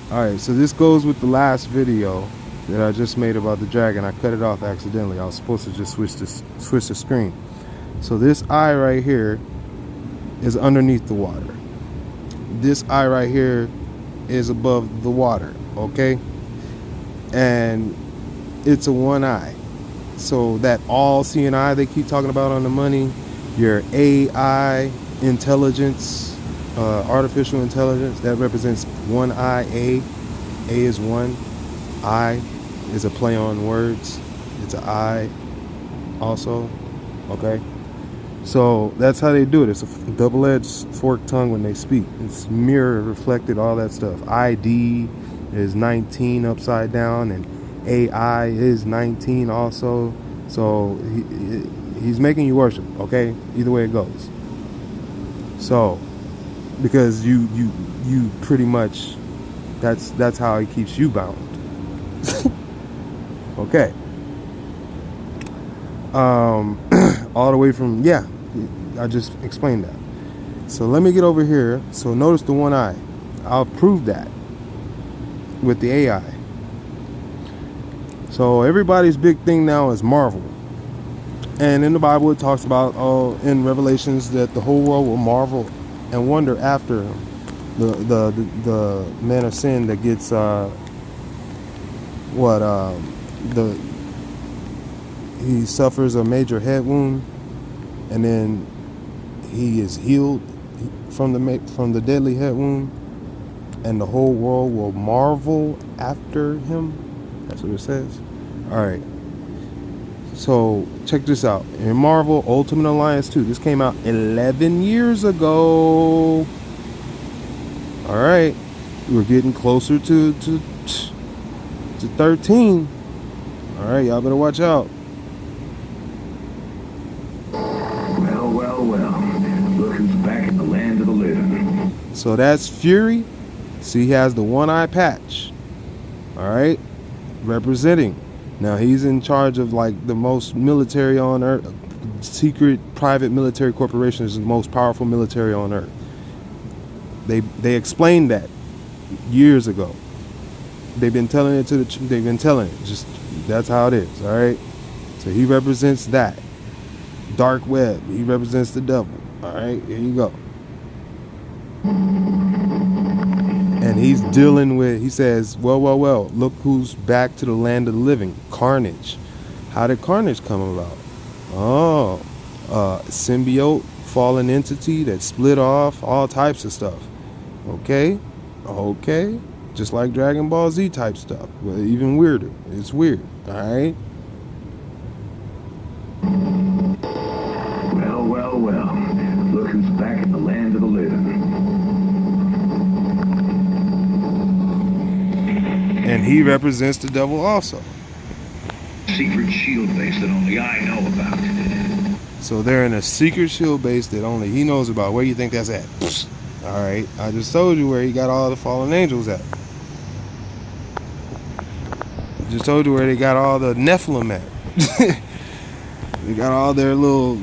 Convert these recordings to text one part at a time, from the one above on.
Alright, so this goes with the last video that I just made about the dragon. I cut it off accidentally. I was supposed to just switch the screen. So this eye right here is underneath the water. This eye right here is above the water, okay? And it's a one eye. So that all-seeing eye they keep talking about on the money, your AI intelligence, artificial intelligence, that represents one eye. A is one, I is a play on words, it's an I also, okay? So that's how they do it. It's a double-edged forked tongue when they speak. It's mirror reflected, all that stuff. ID is 19 upside down, and AI is 19 also. So he's making you worship, okay? Either way it goes. So because you pretty much, that's how he keeps you bound. Okay. All the way from, yeah, I just explained that. So let me get over here. So notice the one eye. I'll prove that with the AI. So everybody's big thing now is Marvel. And in the Bible it talks about, in Revelations, that the whole world will marvel and wonder after the man of sin that gets he suffers a major head wound, and then he is healed from the deadly head wound, and the whole world will marvel after him. That's what it says. All right. So check this out. In Marvel Ultimate Alliance 2, this came out 11 years ago. All right, we're getting closer to 13. All right, y'all better watch out. Well. Look who's back in the land of the living. So that's Fury. See, he has the one eye patch. All right, representing. Now he's in charge of like the most military on earth. Secret private military corporation is the most powerful military on earth. They explained that years ago. They've been telling it just that's how it is. All right, so he represents that dark web. He represents the devil. All right, here you go. And he's dealing with, he says, well, look who's back to the land of the living. Carnage. How did Carnage come about? Oh, symbiote, fallen entity that split off, all types of stuff. Okay, just like Dragon Ball Z type stuff, well, even weirder. It's weird. All right. Well. Look who's back in the land of the living. And he represents the devil also. Secret shield base that only I know about. So they're in a secret shield base that only he knows about. Where do you think that's at? All right, I just told you where he got all the fallen angels at. I just told you where they got all the Nephilim at. They got all their little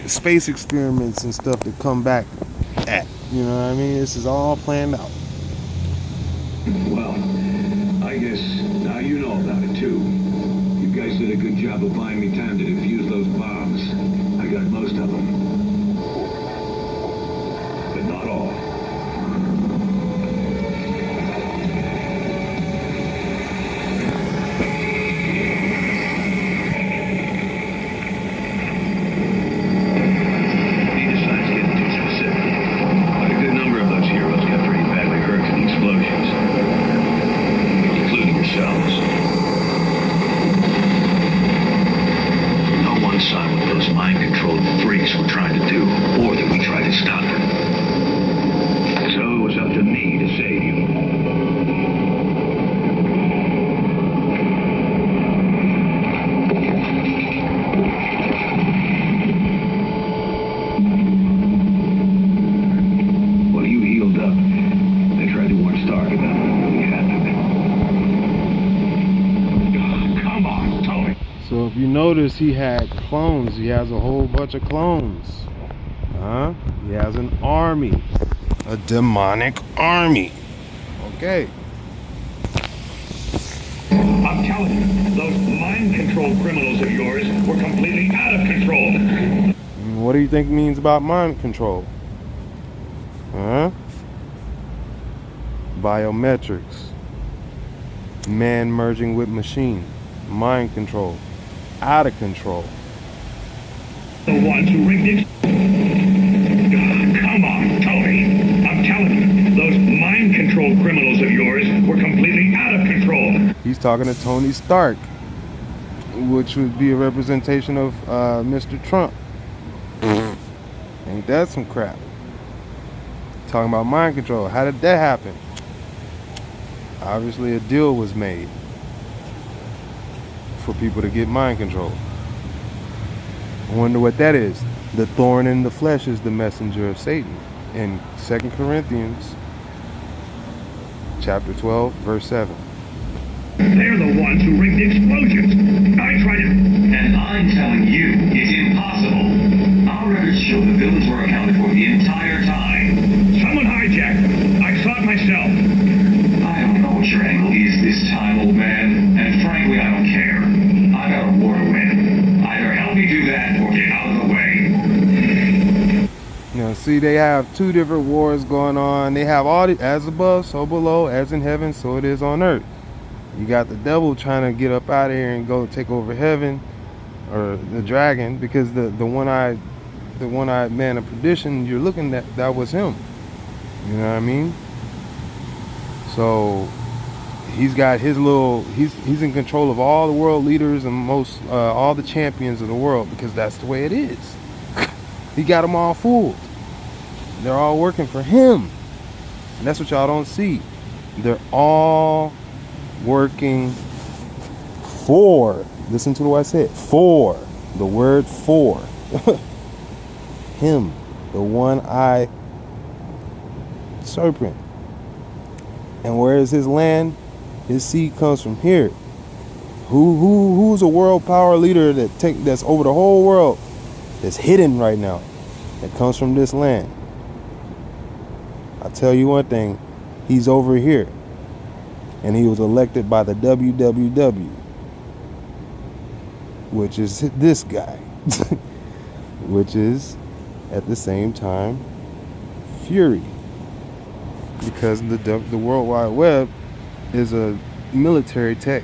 space experiments and stuff to come back at. You know what I mean? This is all planned out. Well, I guess now you know about it too. You guys did a good job of buying me time to defuse those bombs. I got most of them. But not all. So if you notice, he had clones. He has a whole bunch of clones. He has an army, a demonic army. Okay. I'm telling you, those mind control criminals of yours were completely out of control. What do you think means about mind control? Huh? Biometrics. Man merging with machine. Mind control. Out of control. The ones who rigged it. Come on, Tony. I'm telling you, those mind control criminals of yours were completely out of control. He's talking to Tony Stark, which would be a representation of Mr. Trump. Ain't that some crap? Talking about mind control. How did that happen? Obviously a deal was made for people to get mind control. I wonder what that is. The thorn in the flesh is the messenger of Satan. In 2 Corinthians chapter 12, verse 7. They're the ones who rigged the explosions. I tried to... And I'm telling you, it's impossible. Our records show the villains were accounted for the entire time. Someone hijacked them. I saw it myself. I don't know what your angle is this time, old man. And frankly, I don't care. I got a war to win. Either help me do that or get out of the way. You know, see, they have two different wars going on. They have all the, as above, so below, as in heaven, so it is on earth. You got the devil trying to get up out of here and go take over heaven, or the dragon, because the one-eyed man of perdition you're looking at, that was him. You know what I mean? So he's got his little, he's in control of all the world leaders and most all the champions of the world, because that's the way it is. He got them all fooled. They're all working for him, and that's what y'all don't see. They're all working for, listen to what I said, for, the word for him, the one-eyed serpent. And where is his land? His seed comes from here. Who's a world power leader that's over the whole world, that's hidden right now, that comes from this land? I'll tell you one thing, he's over here. And he was elected by the WWW, which is this guy, which is at the same time Fury, because the World Wide Web is a military tech,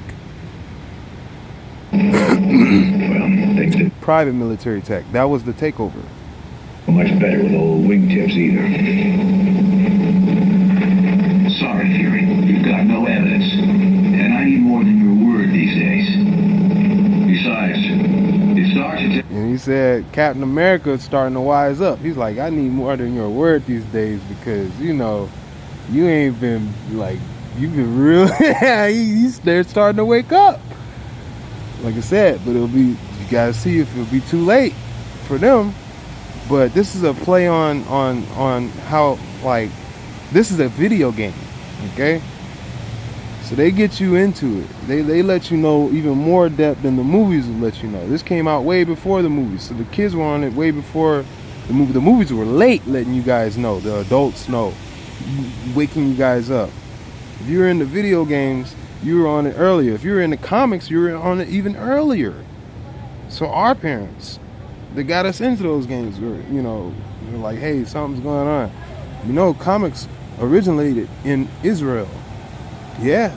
private military tech. That was the takeover. Much better with old wingtips either. Sorry, Fury. You've got no evidence. And I need more than your word these days. Besides, it starts to... And he said Captain America is starting to wise up. He's like, I need more than your word these days, because, you know, you ain't been, like, you've been real... They're starting to wake up. Like I said, but it'll be, you gotta see if it'll be too late for them. But this is a play on how, like, this is a video game, okay? So they get you into it. They let you know even more depth than the movies will let you know. This came out way before the movies, so the kids were on it way before the movie. The movies were late letting you guys know, the adults know, waking you guys up. If you were in the video games, you were on it earlier. If you were in the comics, you were on it even earlier. So our parents, they got us into those games. You know, they're like, hey, something's going on. You know, comics originated in Israel. Yeah.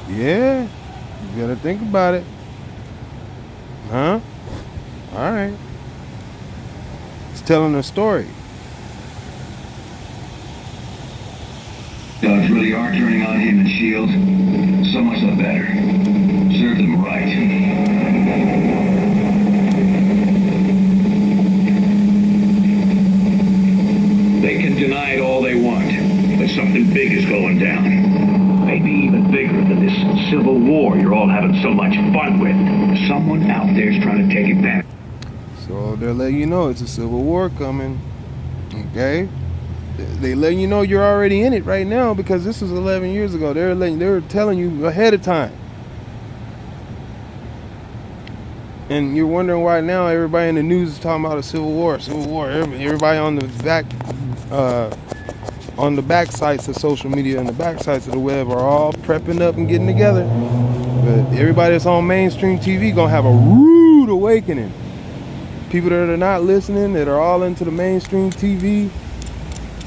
Yeah. You gotta think about it. Huh? Alright. It's telling a story. Dogs really are turning on him and S.H.I.E.L.D. So much the better. Serve them right. They can deny it all they want, but something big is going down. Maybe even bigger than this civil war you're all having so much fun with. Someone out there's trying to take advantage. So they're letting you know it's a civil war coming. Okay? They letting you know you're already in it right now, because this was 11 years ago. They were telling you ahead of time. And you're wondering why now everybody in the news is talking about a civil war. Everybody on the back on the back sites of social media and the back sites of the web are all prepping up and getting together. But everybody that's on mainstream TV gonna have a rude awakening. People that are not listening, that are all into the mainstream TV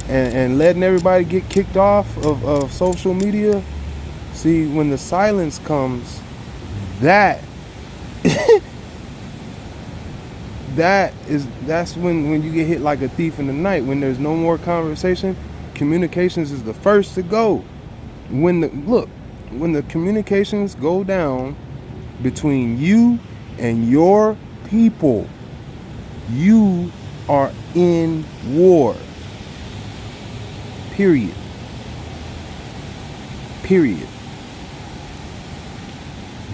and letting everybody get kicked off of social media. See, when the silence comes, that's when you get hit like a thief in the night. When there's no more conversation, communications is the first to go. When the communications go down between you and your people, you are in war. Period.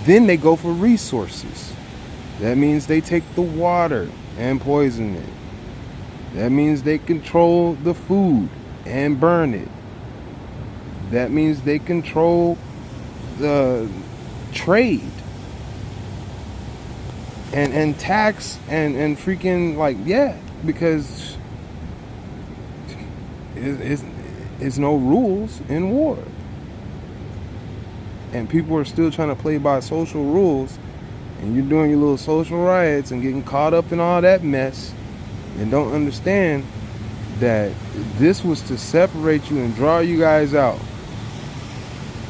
Then they go for resources. That means they take the water and poison it. That means they control the food and burn it. That means they control the trade and tax and freaking, like, yeah, because it's no rules in war. And people are still trying to play by social rules, and you're doing your little social riots and getting caught up in all that mess, and don't understand that this was to separate you and draw you guys out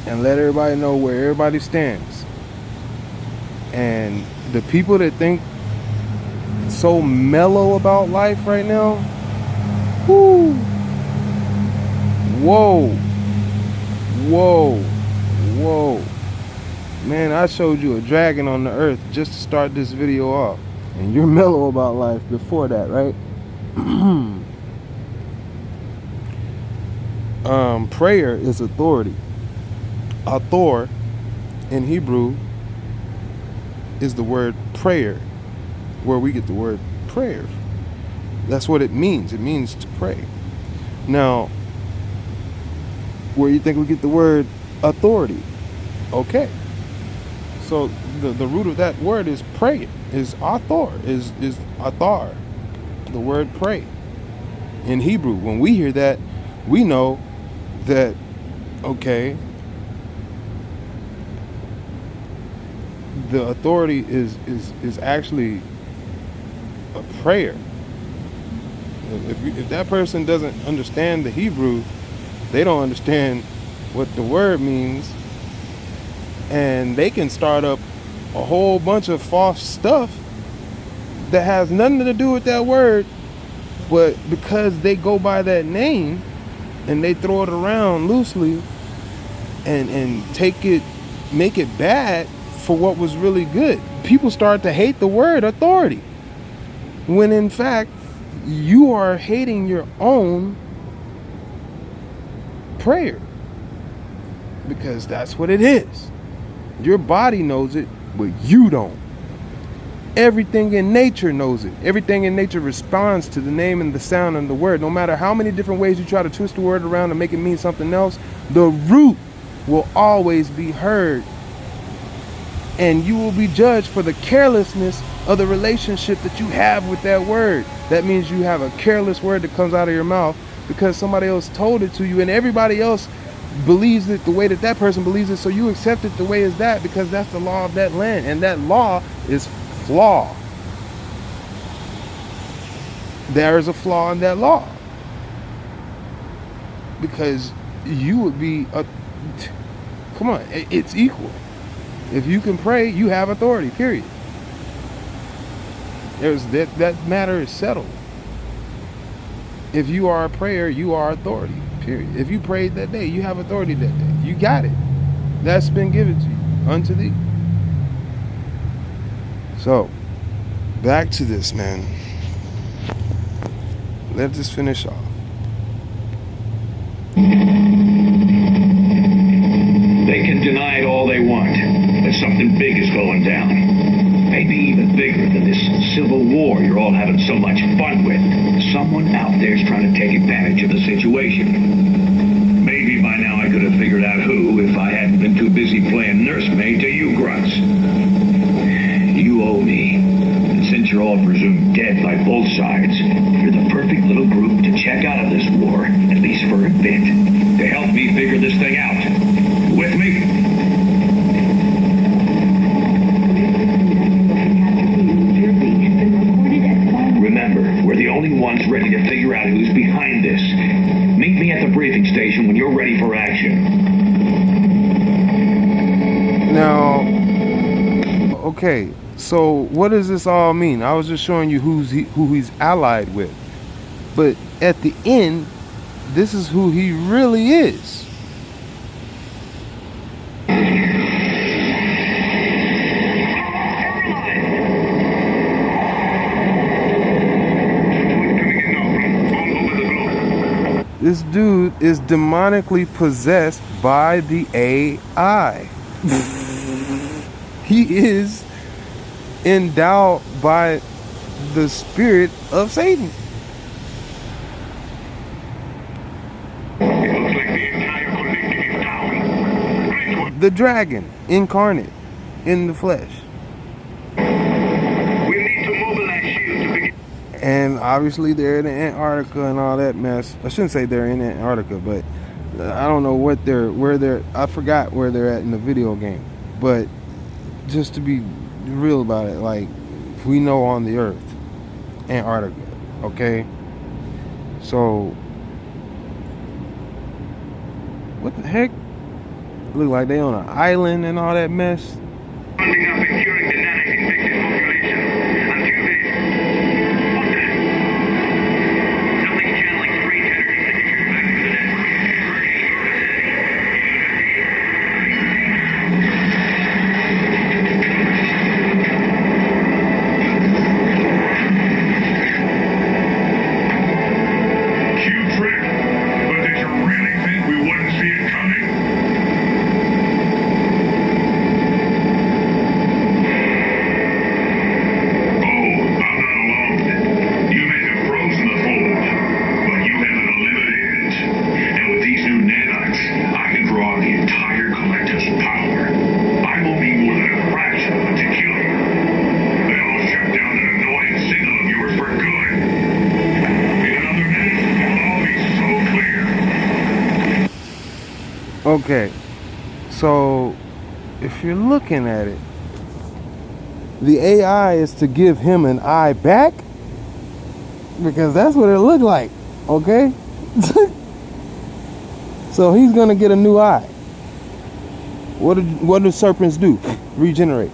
and let everybody know where everybody stands. And the people that think so mellow about life right now, whoo, whoa, man, I showed you a dragon on the earth just to start this video off, and you're mellow about life before that, right? Prayer is authority. Athor in Hebrew is the word prayer, where we get the word prayer. That's what it means. It means to pray. Now, where you think we get the word authority? Okay. So the root of that word is pray, is athor, is athar, the word pray. In Hebrew, when we hear that, we know that, okay, the authority is actually a prayer. If that person doesn't understand the Hebrew, they don't understand what the word means, and they can start up a whole bunch of false stuff that has nothing to do with that word, but because they go by that name and they throw it around loosely and take it, make it bad for what was really good, people start to hate the word authority, when in fact you are hating your own prayer, because that's what it is. Your body knows it, but you don't. Everything in nature knows it. Everything in nature responds to the name and the sound and the word. No matter how many different ways you try to twist the word around and make it mean something else, the root will always be heard. And you will be judged for the carelessness of the relationship that you have with that word. That means you have a careless word that comes out of your mouth because somebody else told it to you, and everybody else believes it the way that that person believes it, so you accept it the way is that, because that's the law of that land, and that law is flaw. There is a flaw in that law, because you would be come on, it's equal. If you can pray, you have authority, period. That matter is settled. If you are a prayer, you are authority, period. If you prayed that day, you have authority that day. You got it. That's been given to you, unto thee. So, back to this, man. Let's just finish off. They can deny it all they want, but something big is going down. Maybe even bigger than this civil war you're all having so much fun with. Someone out there's trying to take advantage of the situation. Maybe by now I could have figured out who if I hadn't been too busy playing nursemaid to you grunts. You owe me. And since you're all presumed dead by both sides, you're the perfect little group to check out of this war, at least for a bit to help me figure this thing out. With me? Remember, we're the only ones ready to figure out who's behind this. Meet me at the briefing station when you're ready for action. Now, okay, so what does this all mean? I was just showing you who he's allied with. But at the end, this is who he really is. This dude is demonically possessed by the AI. He is endowed by the spirit of Satan. It looks like the entire collective is down. The dragon incarnate in the flesh. We need to mobilize shield to begin. And obviously they're in Antarctica and all that mess. I shouldn't say they're in Antarctica, but I don't know where they're, I forgot where they're at in the video game. But just to be real about it, like, we know on the earth, Antarctica, okay? So, what the heck? Look like they on an island and all that mess. Hunting up and curing the nanic-infected population. Until then, what's that? Something channeling strange energy signatures back into the network. Cute trick, but did you really think we wouldn't see it coming? Okay, so if you're looking at it, the AI is to give him an eye back, because that's what it looked like, okay? So he's gonna get a new eye. What do serpents do? Regenerate.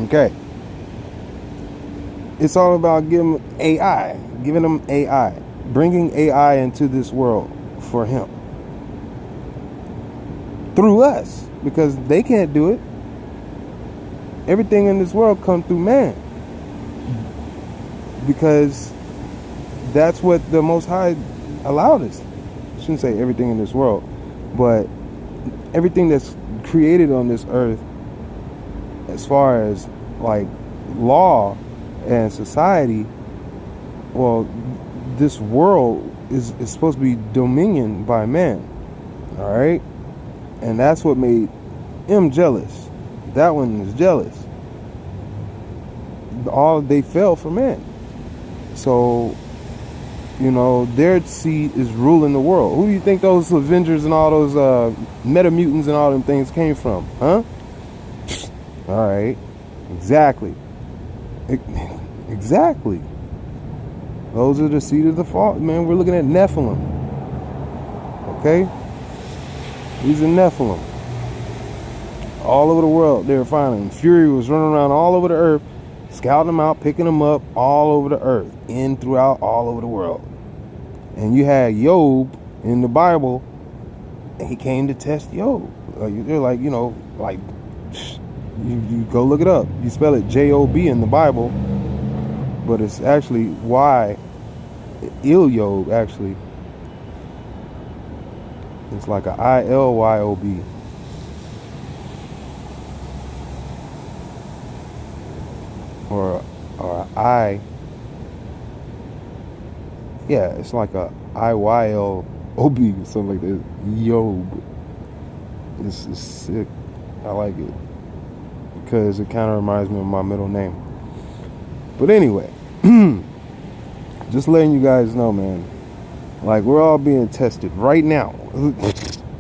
Okay. It's all about giving him AI, bringing AI into this world for him. Through us, because they can't do it. Everything in this world comes through man, because that's what the Most High allowed us. I shouldn't say everything in this world, but everything that's created on this earth, as far as like law and society, well, this world is supposed to be dominion by man. All right. And that's what made him jealous. That one is jealous. They fell for man. So, you know, their seed is ruling the world. Who do you think those Avengers and all those meta mutants and all them things came from? Huh? All right. Exactly. Exactly. Those are the seed of the fall. Man, we're looking at Nephilim. Okay? These are Nephilim. All over the world, they were finding them. Fury was running around all over the earth, scouting them out, picking them up all over the earth, throughout all over the world. And you had Job in the Bible, and he came to test Job. They're like, you know, like, you go look it up. You spell it J-O-B in the Bible, but it's actually Ilyob, actually. It's like a I-L-Y-O-B. Or I. Yeah, it's like a I-Y-L-O-B or something like that. Yob. It's sick. I like it, because it kind of reminds me of my middle name. But anyway, just letting you guys know, man, Like, we're all being tested right now.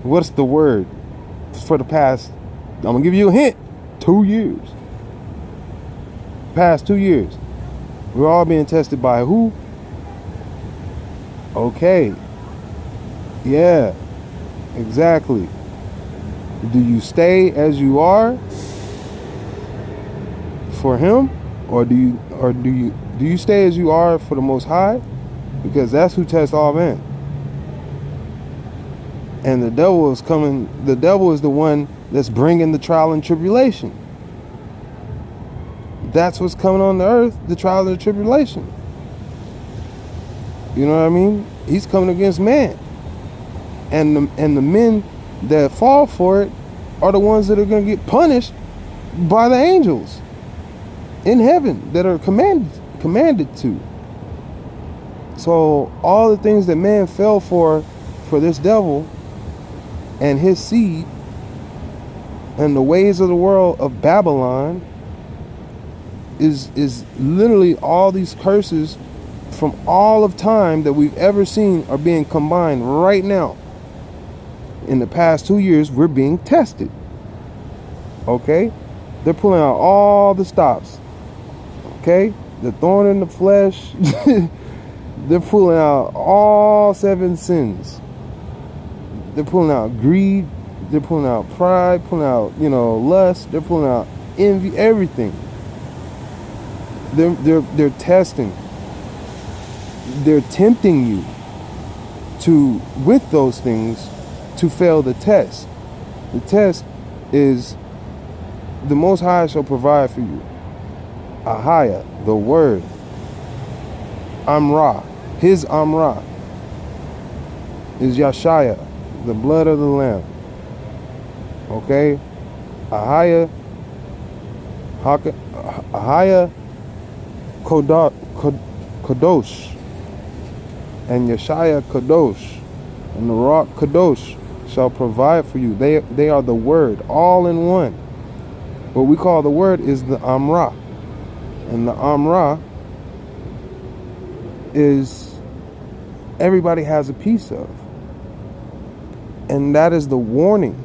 What's the word for the past? I'm gonna give you a hint. 2 years. Past 2 years. We're all being tested by who? Okay. Yeah. Exactly. Do you stay as you are for him, or do you stay as you are for the Most High? Because that's who tests all men. And the devil is coming. The devil is the one that's bringing the trial and tribulation. That's what's coming on the earth, the trial and the tribulation. You know what I mean? He's coming against man. And the men that fall for it are the ones that are going to get punished by the angels in heaven that are commanded to. So all the things that man fell for this devil and his seed and the ways of the world of Babylon is literally all these curses from all of time that we've ever seen are being combined right now. In the past 2 years, we're being tested. Okay? They're pulling out all the stops. Okay? The thorn in the flesh. They're pulling out all 7 sins. They're pulling out greed. They're pulling out pride. Pulling out, lust. They're pulling out envy. Everything. They're testing. They're tempting you to, with those things, to fail the test. The test is the Most High shall provide for you. Ahaya, the word. Amra, his Amra is Yashaya, the blood of the Lamb. Okay? Ahaya Kadosh, and Yeshaya Kadosh, and the Rock Kadosh shall provide for you. They are the word, all in one. What we call the word is the Amra. And the Amra is everybody has a piece of. And that is the warning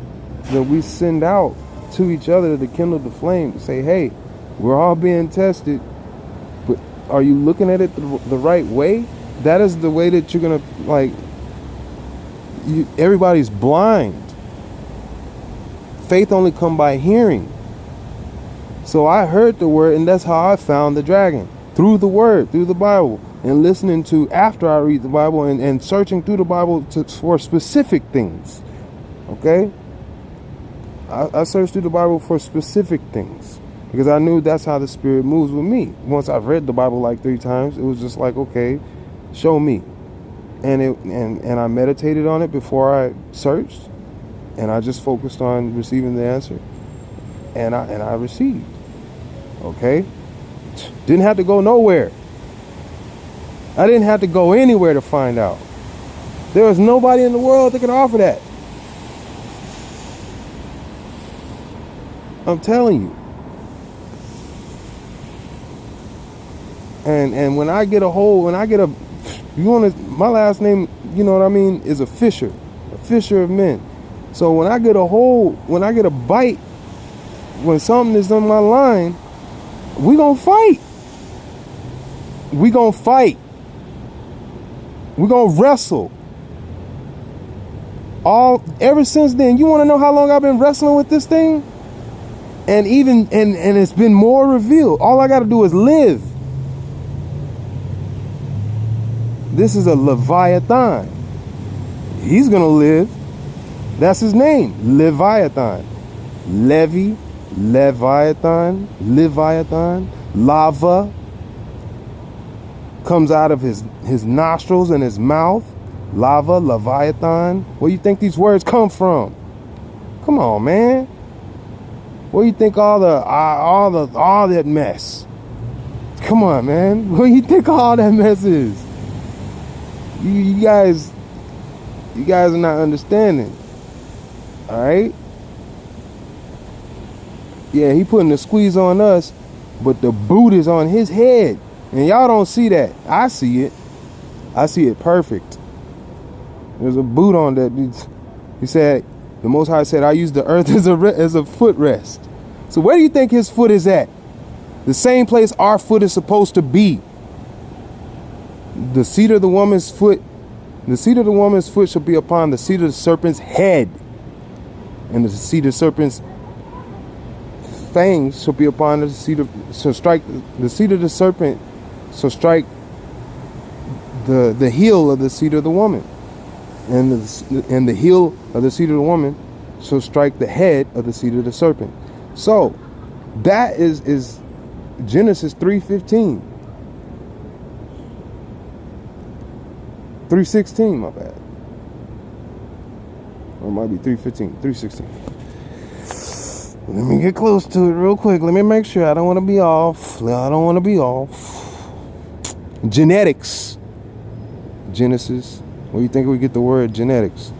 that we send out to each other to kindle the flame, to say, hey, we're all being tested, but are you looking at it the right way? That is the way that you're going to, everybody's blind. Faith only come by hearing. So I heard the word, and that's how I found the dragon. Through the word, through the Bible, and listening to, after I read the Bible, and searching through the Bible for specific things. Okay? I searched through the Bible for specific things, because I knew that's how the Spirit moves with me. Once I've read the Bible like 3 times, it was just like, okay, show me. And I meditated on it before I searched, and I just focused on receiving the answer, and I received. Okay? Didn't have to go nowhere. I didn't have to go anywhere to find out. There was nobody in the world that could offer that. I'm telling you. And when I get my last name, you know what I mean, is a fisher of men. So when I get a bite, when something is on my line, we gonna fight. We gonna fight. We gonna wrestle. Ever since then, you want to know how long I've been wrestling with this thing? And it's been more revealed. All I got to do is live. This is a Leviathan. He's gonna live. That's his name, Leviathan. Leviathan, lava comes out of his nostrils and his mouth. Lava, Leviathan. Where do you think these words come from? Come on, man. Where do you think all that mess? Come on, man. Where do you think all that mess is? You guys are not understanding. All right. Yeah, he putting the squeeze on us, but the boot is on his head. And y'all don't see that. I see it. I see it perfect. There's a boot on that. He said, the Most High said, I use the earth as a footrest. So where do you think his foot is at? The same place our foot is supposed to be. The seed of the woman's foot, the seed of the woman's foot shall be upon the seed of the serpent's head. And the seed of the serpent's fangs shall be upon the seed of, shall strike, the seed of the serpent shall strike the heel of the seed of the woman. And the heel of the seed of the woman shall strike the head of the seed of the serpent. So that is Genesis 3:15. 3:16, my bad. Or it might be 3:15, 3:16. Let me get close to it real quick. Let me make sure. I don't want to be off. Genetics. Genesis. Where do you think we get the word genetics?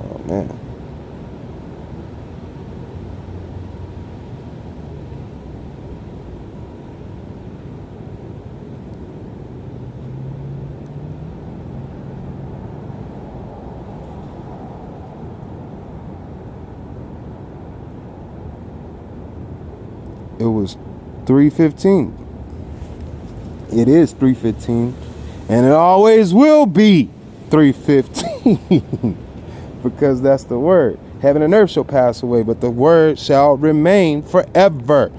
Oh, man. It was 3:15. It is 3:15, and it always will be 3:15 because that's the word. Heaven and earth shall pass away, but the word shall remain forever.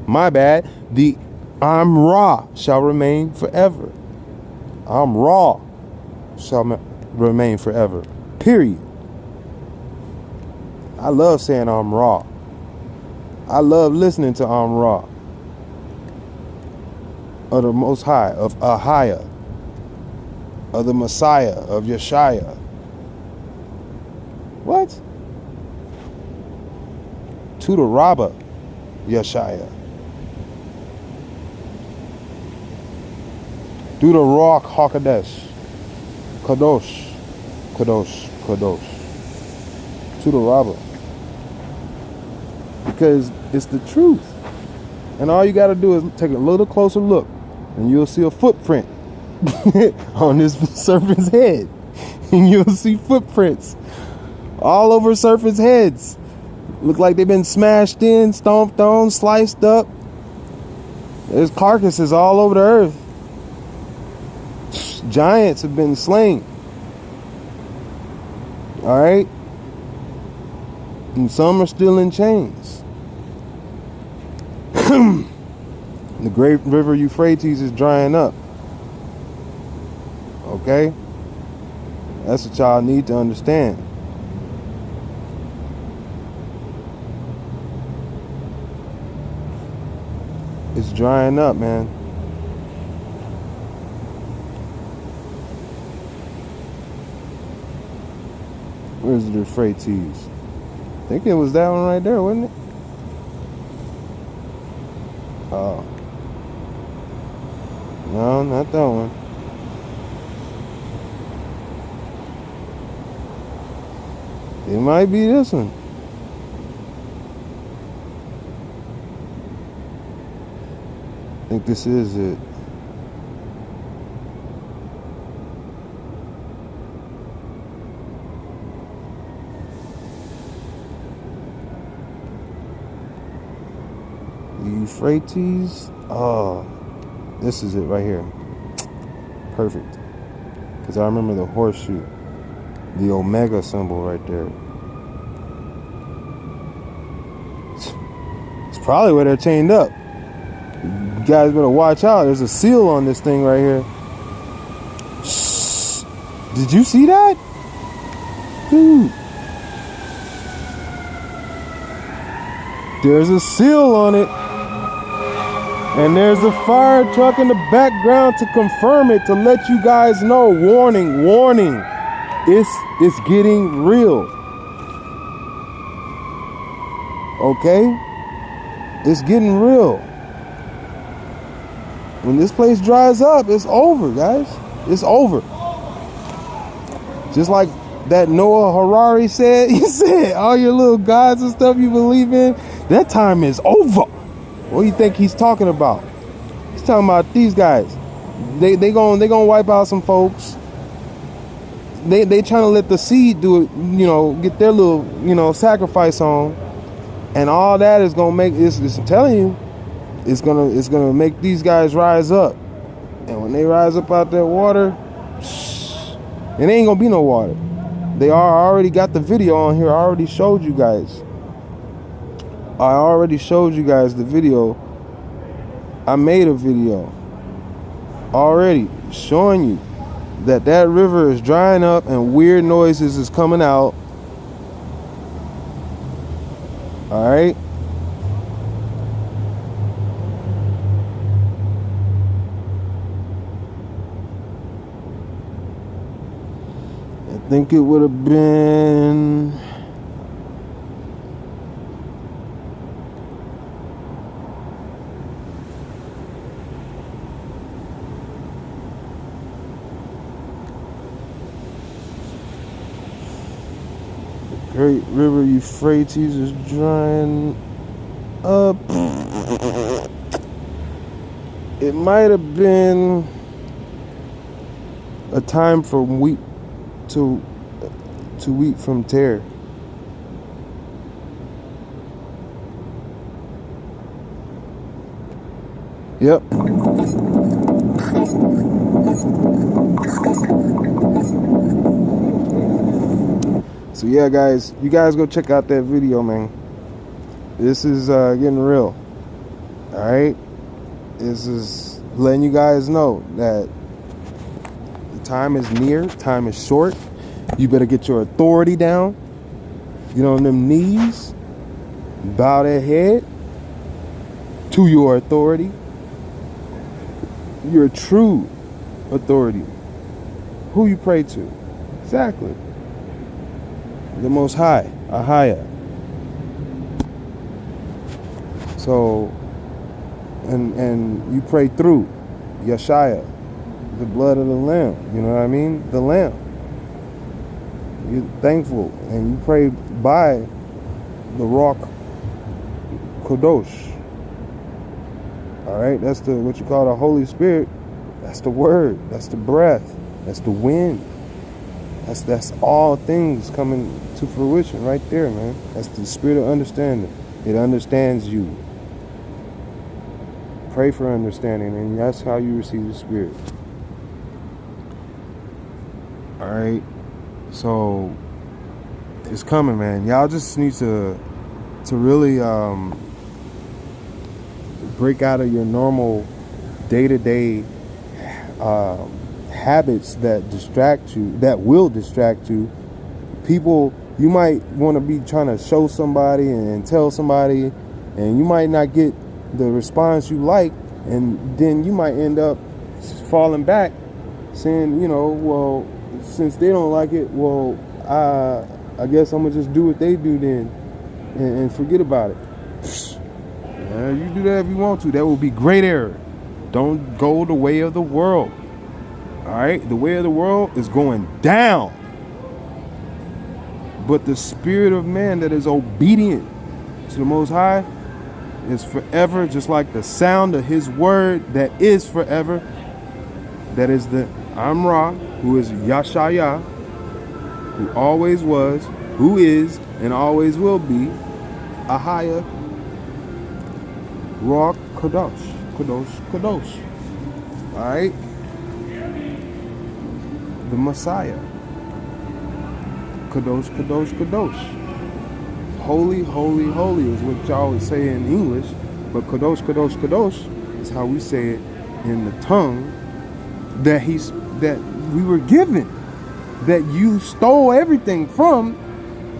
My bad. The I'm Ra shall remain forever. I'm Ra shall remain forever. Period. I love saying I'm Ra. I love listening to Ra of the Most High, of Ahia, of the Messiah, of Yeshaya. What? To the Rabbah, Yeshaya. Do the Ruach HaKodesh. Kadosh, Kadosh, Kadosh. To the Rabbah. Because it's the truth. And all you got to do is take a little closer look and you'll see a footprint on this serpent's head. And you'll see footprints all over serpents' heads. Look like they've been smashed in, stomped on, sliced up. There's carcasses all over the earth. Giants have been slain. All right? And some are still in chains. The great river Euphrates is drying up. Okay? That's what y'all need to understand. It's drying up, man. Where's the Euphrates? I think it was that one right there, wasn't it? Oh. No, not that one. It might be this one. I think this is it. Euphrates. Oh, this is it right here. Perfect. Because I remember the horseshoe, the omega symbol right there. It's probably where they're chained up. You guys better watch out. There's a seal on this thing right here. Shh. Did you see that? Dude. There's a seal on it. And there's a fire truck in the background to confirm it, to let you guys know. Warning, warning. It's getting real. Okay? It's getting real. When this place dries up, it's over, guys. It's over. Just like that Noah Harari said? He said all your little gods and stuff you believe in, that time is over. What do you think he's talking about? He's talking about these guys. They gonna wipe out some folks. They trying to let the seed do it, you know, get their little, you know, sacrifice on, and all that is gonna make it's telling you, it's gonna make these guys rise up, and when they rise up out that water, it ain't gonna be no water. They already got the video on here. I already showed you guys. The video. I made a video already showing you that river is drying up and weird noises is coming out. All right. I think it would have been Great River Euphrates is drying up. It might have been a time from wheat to wheat from tare. Yep. So yeah, guys, you guys go check out that video, man. This is getting real. All right, this is letting you guys know that the time is near, time is short. You better get your authority down. Get on them knees, bow their head to your authority, your true authority. Who you pray to? Exactly. The Most High, Ahaya. So, and you pray through Yeshaya, the blood of the Lamb. You know what I mean? The Lamb. You're thankful, and you pray by the Rock Kodosh. All right, that's what you call the Holy Spirit. That's the Word. That's the breath. That's the wind. That's all things coming to fruition right there, man. That's the spirit of understanding. It understands you. Pray for understanding, and that's how you receive the Spirit. All right. So it's coming, man. Y'all just need to really break out of your normal day-to-day habits that distract you, that will distract you. People, you might want to be trying to show somebody and tell somebody, and you might not get the response you like, and then you might end up falling back saying, you know, well, since they don't like it, well, I guess I'm gonna just do what they do then and forget about it. Yeah, you do that if you want to. That will be great error. Don't go the way of the world. All right, the way of the world is going down, but the spirit of man that is obedient to the Most High is forever, just like the sound of His word that is forever. That is the Amra, who is Yashaya, who always was, who is, and always will be, Ahaya, Rock Kadosh, Kadosh, Kadosh. All right. The Messiah. Kadosh, Kadosh, Kadosh. Holy, holy, holy is what y'all would say in English, but Kadosh, Kadosh, Kadosh is how we say it in the tongue that we were given, that you stole everything from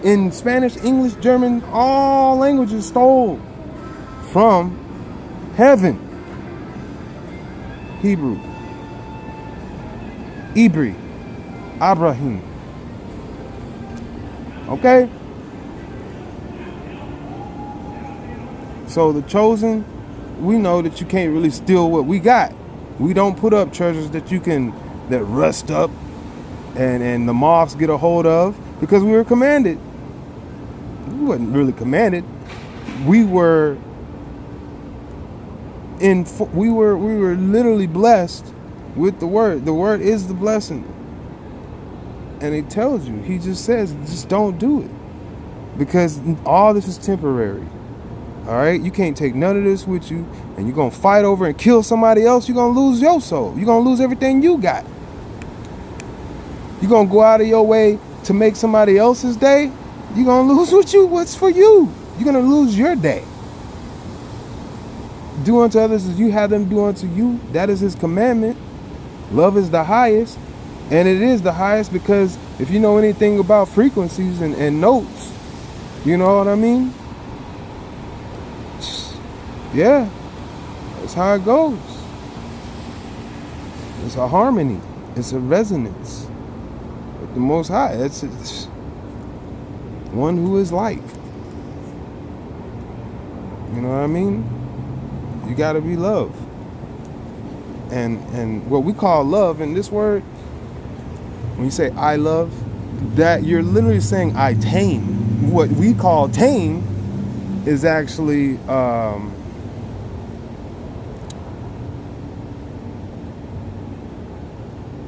in Spanish, English, German, all languages stole from heaven. Hebrew, Hebrew, Abraham. Okay? So the chosen, we know that you can't really steal what we got. We don't put up treasures that rust up. and the moths get a hold of, because we were commanded. We wasn't really commanded. We were we were literally blessed with the word. The word is the blessing. And he tells you, he just says, just don't do it, because all this is temporary. All right, you can't take none of this with you, and you're gonna fight over and kill somebody else. You're gonna lose your soul. You're gonna lose everything you got. You're gonna go out of your way to make somebody else's day. You're gonna lose what's for you. You're gonna lose your day. Do unto others as you have them do unto you. That is his commandment. Love is the highest, and it is the highest because if you know anything about frequencies and notes, you know what I mean? Yeah, that's how it goes. It's a harmony. It's a resonance with the Most High. It's one who is light. You know what I mean? You got to be love. And what we call love in this word, when you say I love, that you're literally saying I tame. What we call tame is actually a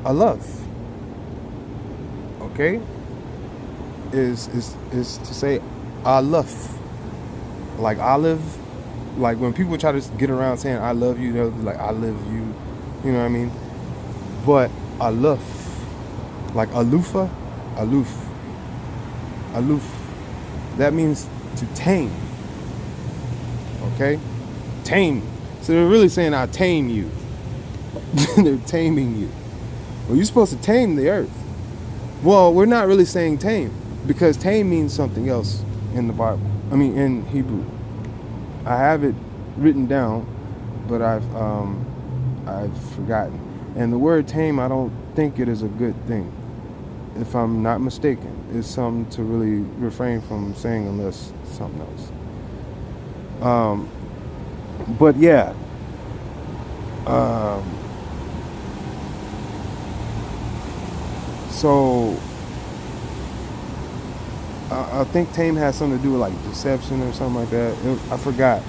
love. Okay? Is to say I love. Like olive. Like when people try to get around saying I love you, they'll be like I live you. You know what I mean? But aloof. Like aloofa, aloof. Aloof. That means to tame. Okay? Tame. So they're really saying I tame you. They're taming you. Well, you're supposed to tame the earth. Well, we're not really saying tame, because tame means something else in the Bible. I mean, in Hebrew. I have it written down, but I've forgotten. And the word tame, I don't think it is a good thing. If I'm not mistaken, it's something to really refrain from saying unless something else. But yeah. So I think tame has something to do with like deception or something like that. I forgot.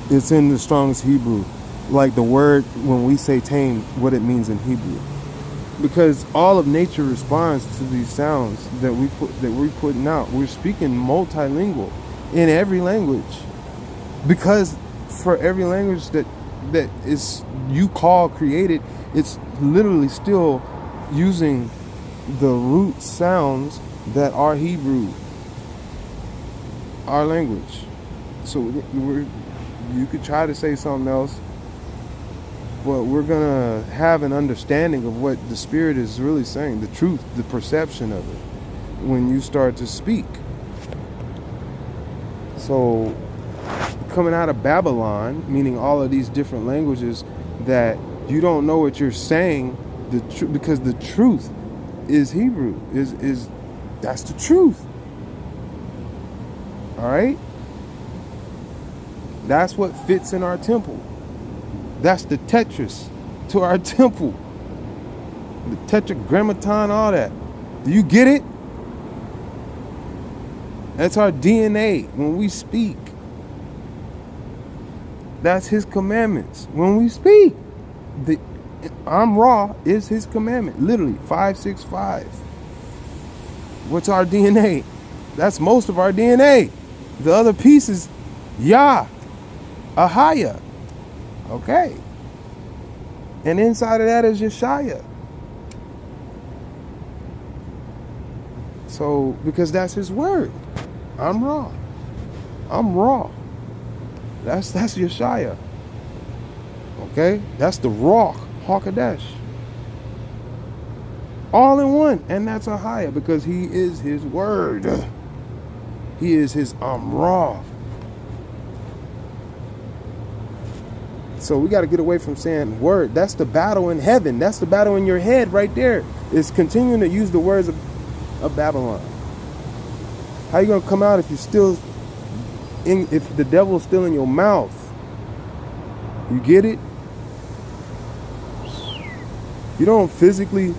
It's in the Strong's Hebrew, like the word when we say tame, what it means in Hebrew. Because all of nature responds to these sounds that we're putting out. We're speaking multilingual in every language, because for every language that is you call created, it's literally still using the root sounds that are Hebrew, our language. So you could try to say something else, but we're gonna have an understanding of what the Spirit is really saying, the truth, the perception of it, when you start to speak. So coming out of Babylon, meaning all of these different languages that you don't know what you're saying, because the truth is Hebrew, is that's the truth. All right, that's what fits in our temple. That's the Tetris to our temple, the tetragrammaton, all that. Do you get it? That's our DNA when we speak. That's his commandments when we speak. I'm raw is his commandment, literally 565. What's our DNA? That's most of our DNA. The other piece is Yah, Ahaya. Okay. And inside of that is Yeshaya. So, because that's his word. I'm raw. I'm raw. That's Yeshaya. Okay? That's the Ruach HaKodesh. All in one. And that's Ahaya, because he is his word. He is his Amra. So we got to get away from saying word. That's the battle in heaven. That's the battle in your head right there. It's continuing to use the words of Babylon. How you going to come out if you're still if the devil's still in your mouth? You get it? You don't physically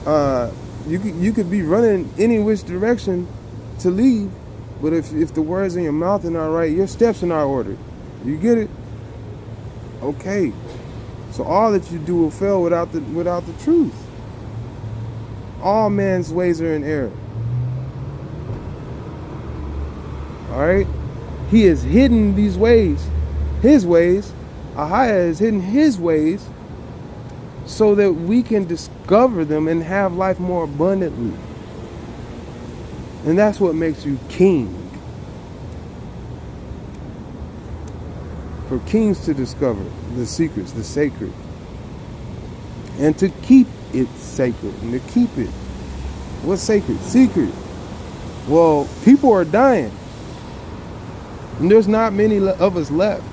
You could be running any which direction to leave, but if the words in your mouth are not right, your steps are not ordered. You get it? Okay. So all that you do will fail without the truth. All man's ways are in error. All right? He has hidden these ways, his ways. Ahia has hidden his ways so that we can discover them and have life more abundantly. And that's what makes you king. For kings to discover the secrets, the sacred, and to keep it sacred, and to keep it. What's sacred? Secret. Well, people are dying, and there's not many of us left.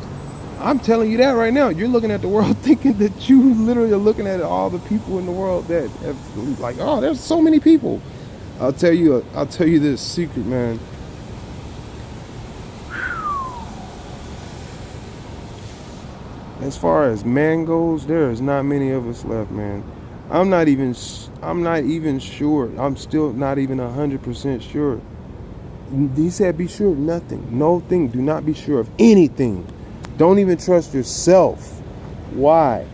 I'm telling you that right now. You're looking at the world thinking that you literally are looking at all the people in the world that have, like, oh, there's so many people. I'll tell you this secret, man. As far as man goes, there is not many of us left, man. I'm not even sure. I'm still not even 100% sure. He said, be sure of nothing. No thing. Do not be sure of anything. Don't even trust yourself. Why?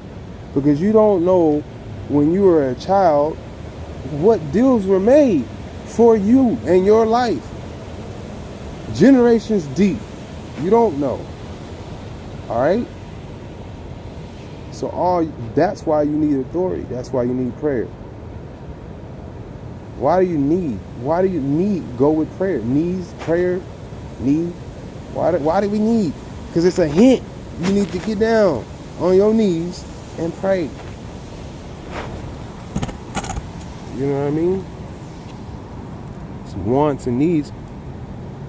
Because you don't know when you were a child what deals were made for you and your life. Generations deep. You don't know. All right? So that's why you need authority. That's why you need prayer. Why do you need go with prayer? Knees, prayer, need. Why do we need? Because it's a hint. You need to get down on your knees and pray. You know what I mean? It's wants and needs.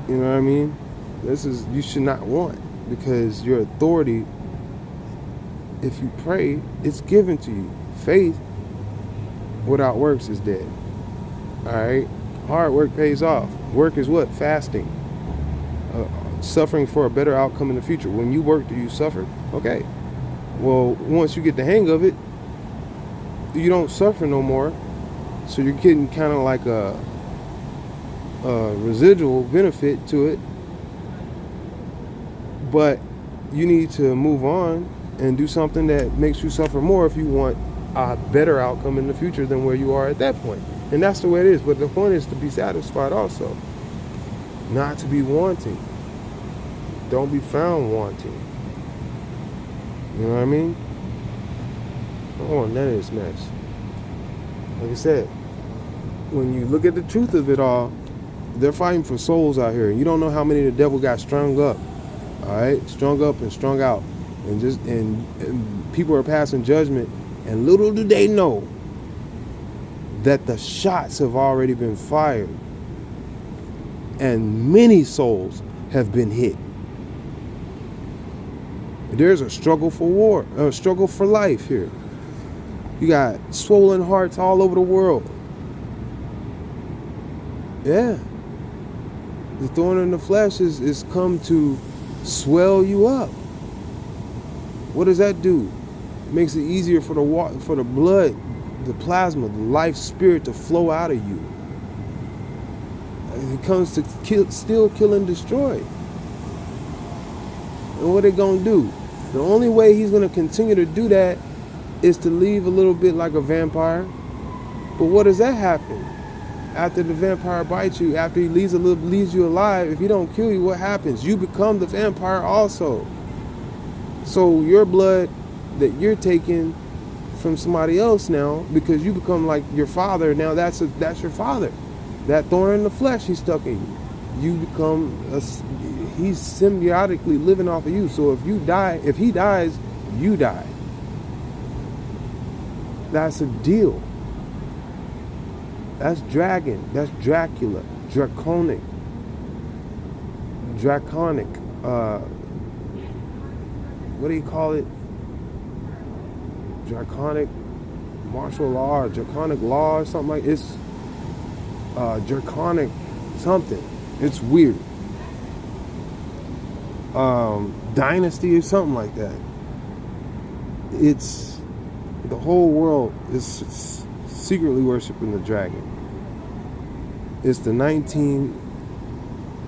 You know what I mean? You should not want, because your authority, if you pray, it's given to you. Faith without works is dead. All right? Hard work pays off. Work is what? Fasting. Suffering for a better outcome in the future. When you work, do you suffer? Okay. Well, once you get the hang of it, you don't suffer no more. So you're getting kind of like a residual benefit to it. But you need to move on and do something that makes you suffer more if you want a better outcome in the future than where you are at that point. And that's the way it is. But the point is to be satisfied also, not to be wanting. Don't be found wanting. You know what I mean? I don't want none of this mess. Like I said, when you look at the truth of it all, they're fighting for souls out here. You don't know how many the devil got strung up. All right? Strung up and strung out. And people are passing judgment, and little do they know that the shots have already been fired and many souls have been hit. There's a struggle for war, a struggle for life here. You got swollen hearts all over the world. Yeah. The thorn in the flesh is come to swell you up. What does that do? It makes it easier for the blood, the plasma, the life spirit to flow out of you. It comes to steal, kill, and destroy. And what are they going to do? The only way he's going to continue to do that is to leave a little bit like a vampire. But what does that happen? After the vampire bites you, after he leaves you alive, if he don't kill you, what happens? You become the vampire also. So your blood that you're taking from somebody else now, because you become like your father, now that's your father. That thorn in the flesh he's stuck in you. You become he's symbiotically living off of you. So if he dies, you die. That's a deal. That's dragon. That's Dracula. Draconic. What do you call it? Draconic martial law, or draconic law, or something like it's draconic something. It's weird. Dynasty or something like that. It's the whole world is secretly worshiping the dragon. It's the 19,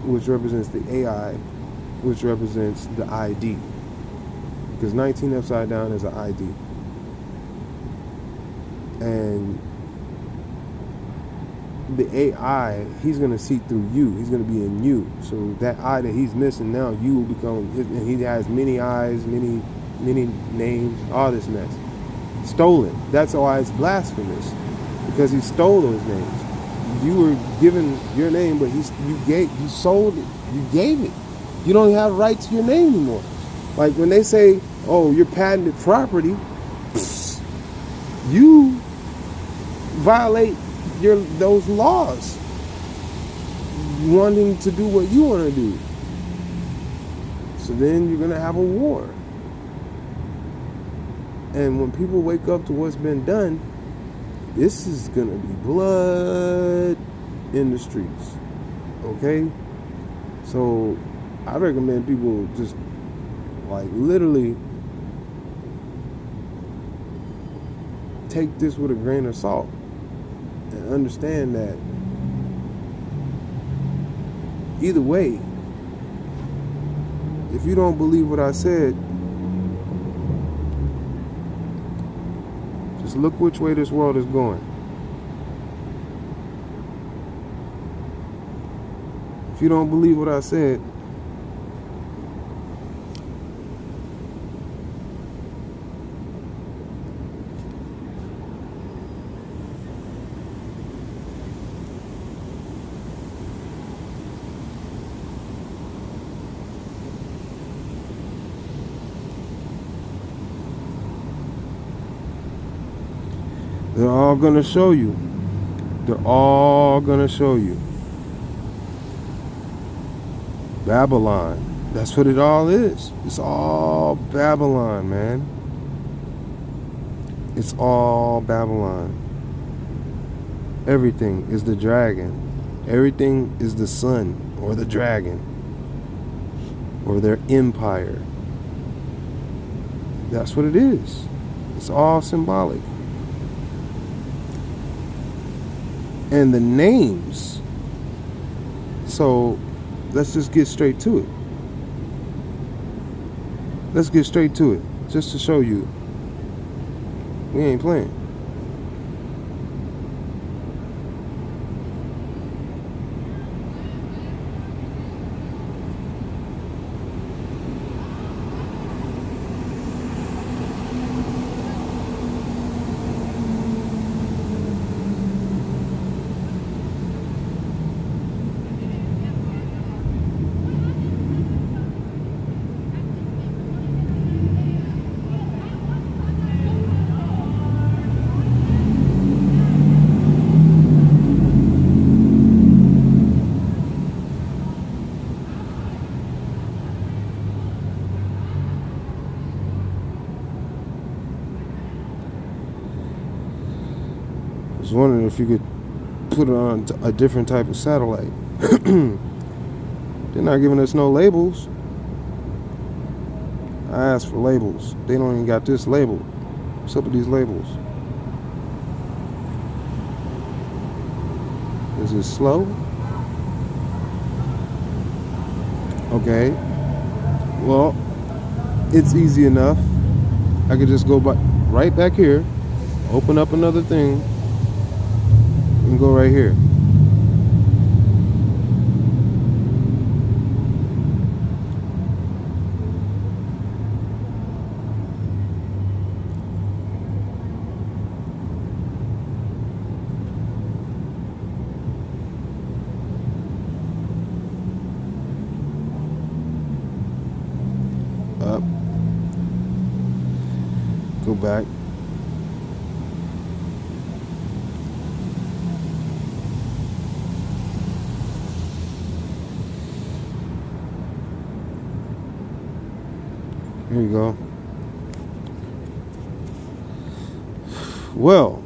which represents the AI, which represents the ID. Because 19 upside down is an ID. And the AI, he's going to see through you. He's going to be in you. So that eye that he's missing now, you will become his, and he has many eyes, many names, all this mess. Stolen. That's why it's blasphemous. Because he stole those names. You were given your name, but you sold it. You gave it. You don't have right to your name anymore. Like when they say, oh, you're patented property, you violate those laws, wanting to do what you want to do. So then you're going to have a war. And when people wake up to what's been done, this is going to be blood in the streets. Okay? So I recommend people just like literally take this with a grain of salt and understand that either way, if you don't believe what I said, just look which way this world is going. If you don't believe what I said, they're all going to show you. They're all going to show you. Babylon. That's what it all is. It's all Babylon, man. It's all Babylon. Everything is the dragon. Everything is the sun or the dragon or their empire. That's what it is. It's all symbolic. And the names. So let's just get straight to it. Let's get straight to it. Just to show you we ain't playing. I was wondering if you could put it on a different type of satellite. They're not giving us no labels. I asked for labels. They don't even got this label. What's up with these labels? Is it slow? Okay. Well, it's easy enough. I could just go right back here, open up another thing, and go right here. Up. Go back. Here you go. Well,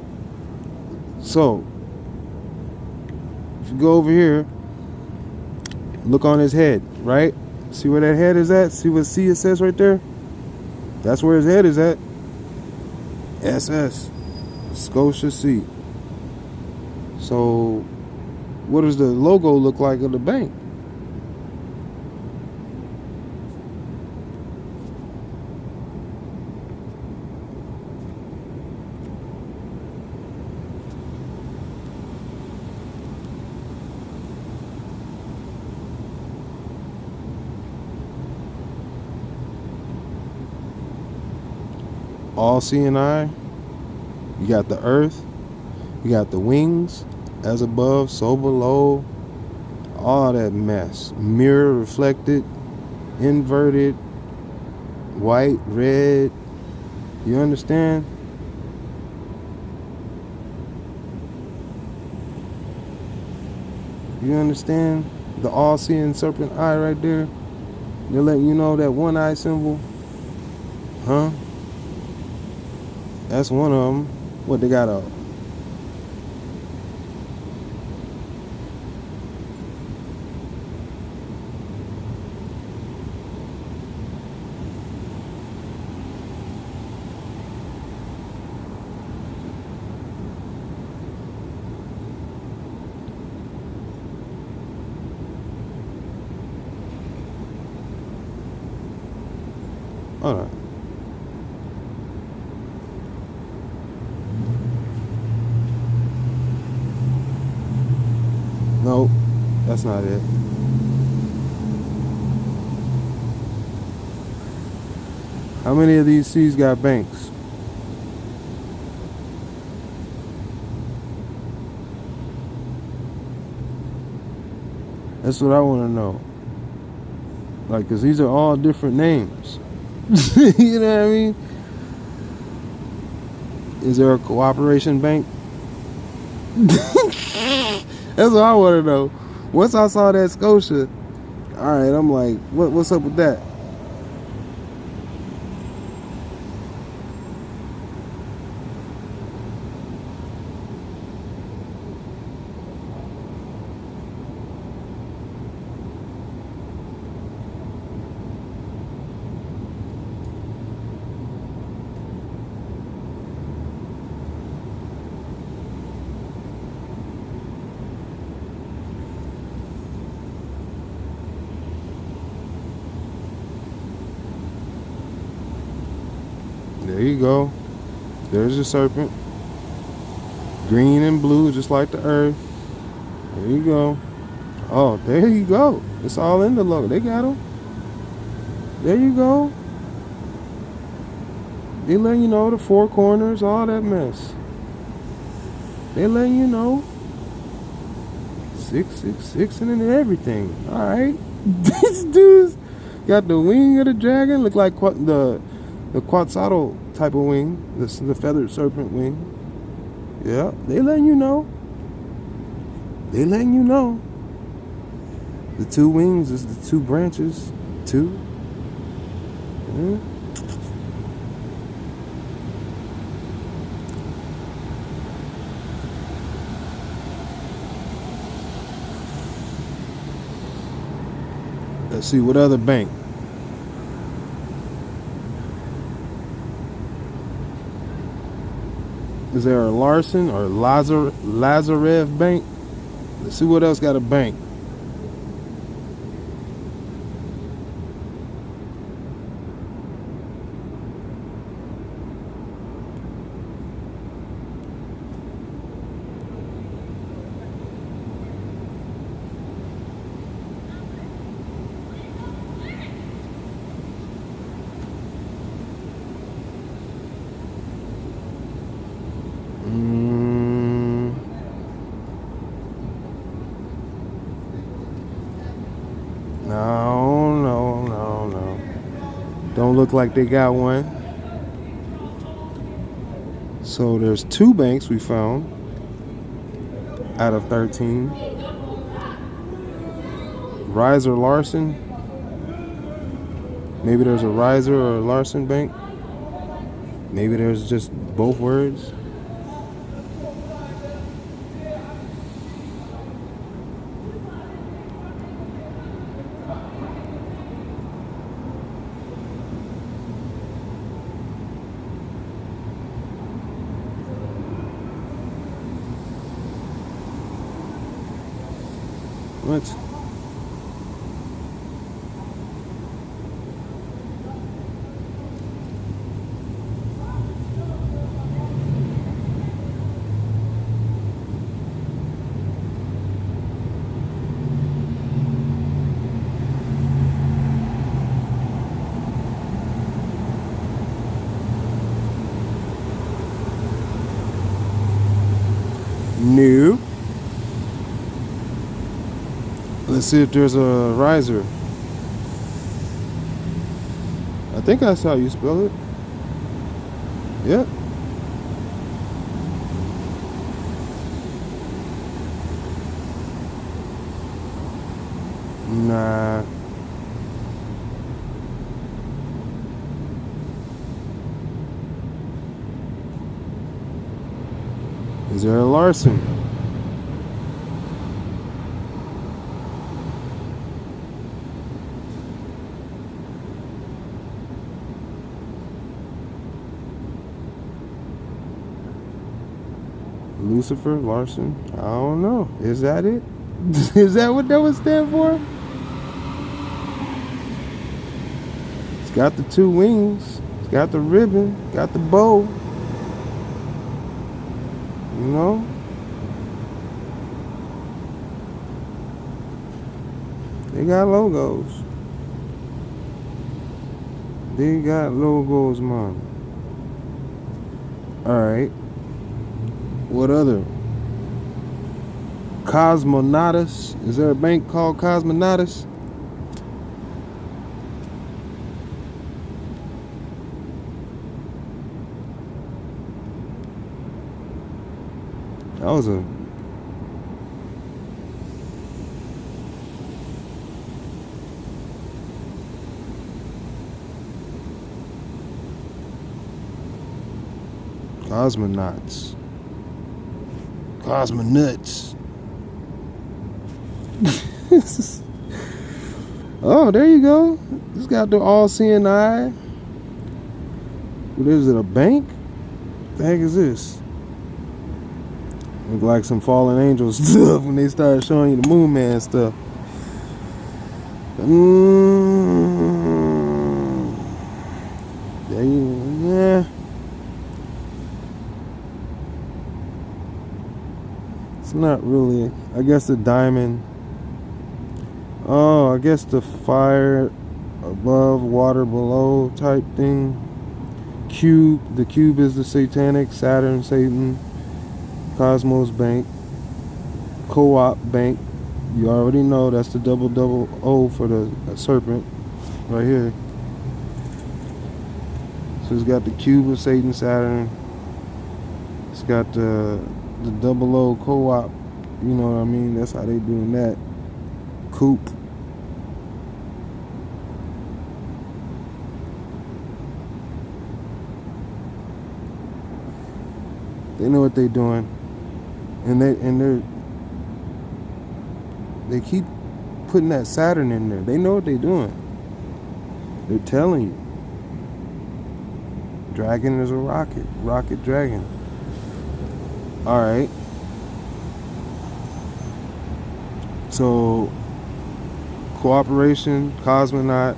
so if you go over here, look on his head, right? See where that head is at? See what C it says right there? That's where his head is at. SS. Scotia C. So what does the logo look like of the bank? All seeing eye. You got the earth. You got the wings. As above, so below. All that mess. Mirror reflected. Inverted. White, red. You understand? You understand? The all-seeing serpent eye right there. They're letting you know that one eye symbol. Huh? That's one of them. What they got up? Hold on. Nope, that's not it. How many of these C's got banks? That's what I want to know. Like, because these are all different names. You know what I mean? Is there a cooperation bank? That's what I want to know. Once I saw that Scotia, all right, I'm like, what's up with that? There you go. There's your serpent. Green and blue, just like the earth. There you go. Oh, there you go. It's all in the logo. They got them. There you go. They letting you know the four corners, all that mess. They letting you know. 666 and everything. All right. This dude's got the wing of the dragon. Look like the Quetzalcoatl type of wing, the feathered serpent wing. Yeah, they letting you know. They letting you know. The two wings is the two branches. Two. Yeah. Let's see what other bank. Is there a Larson or Lazarev bank? Let's see what else got a bank. No. Don't look like they got one. So there's 2 banks we found out of 13. Riser Larson. Maybe there's a Riser or a Larson bank. Maybe there's just both words. What? New. Let's see if there's a riser. I think that's how you spell it. Yep. Nah. Is there a Larson? Lucifer, Larson? I don't know. Is that it? Is that what that would stand for? It's got the two wings. It's got the ribbon. Got the bow. You know? They got logos. They got logos, man. Alright. What other? Cosmonatus. Is there a bank called Cosmonatus? That was a Cosmonauts. Cosmonauts. Oh, there you go. It's got the all-seeing eye. What is it, a bank? What the heck is this? Look like some fallen angel stuff when they started showing you the Moon Man stuff. There you, yeah. It's not really. I guess the diamond. Oh, I guess the fire above, water below type thing. Cube. The cube is the satanic. Saturn, Satan. Cosmos Bank. Co-op Bank. You already know that's the double O for the serpent. Right here. So it's got the cube of Satan, Saturn. It's got the double O co-op, you know what I mean? That's how they doing that. Coop. They know what they doing, and they keep putting that Saturn in there. They know what they doing. They're telling you. Dragon is a rocket dragon. All right. So, cooperation, cosmonaut.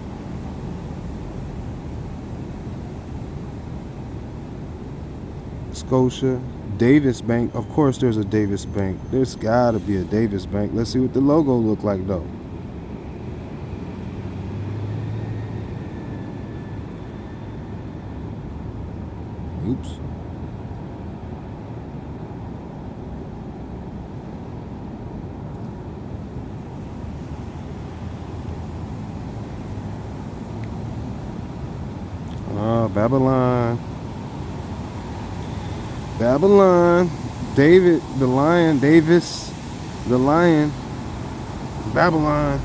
Scotia, Davis Bank. Of course, there's a Davis Bank. There's gotta be a Davis Bank. Let's see what the logo look like, though. Oops. Babylon. Babylon. David, the lion. Davis, the lion. Babylon.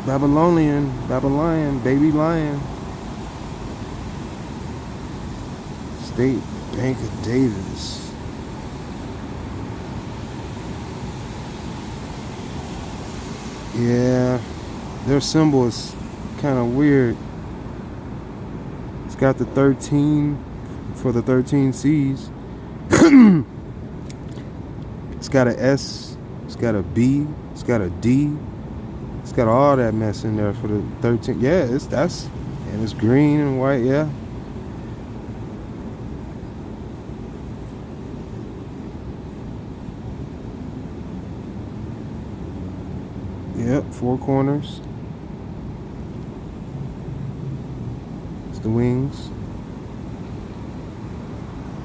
Babylonian. Babylon. Baby lion. State Bank of Davis. Yeah. Their symbol is kind of weird. It's got the 13 for the 13 C's. It's got a S. It's got a B. It's got a D. It's got all that mess in there for the 13. Yeah, and it's green and white. Yeah. Yep, 4 corners. It's the wings.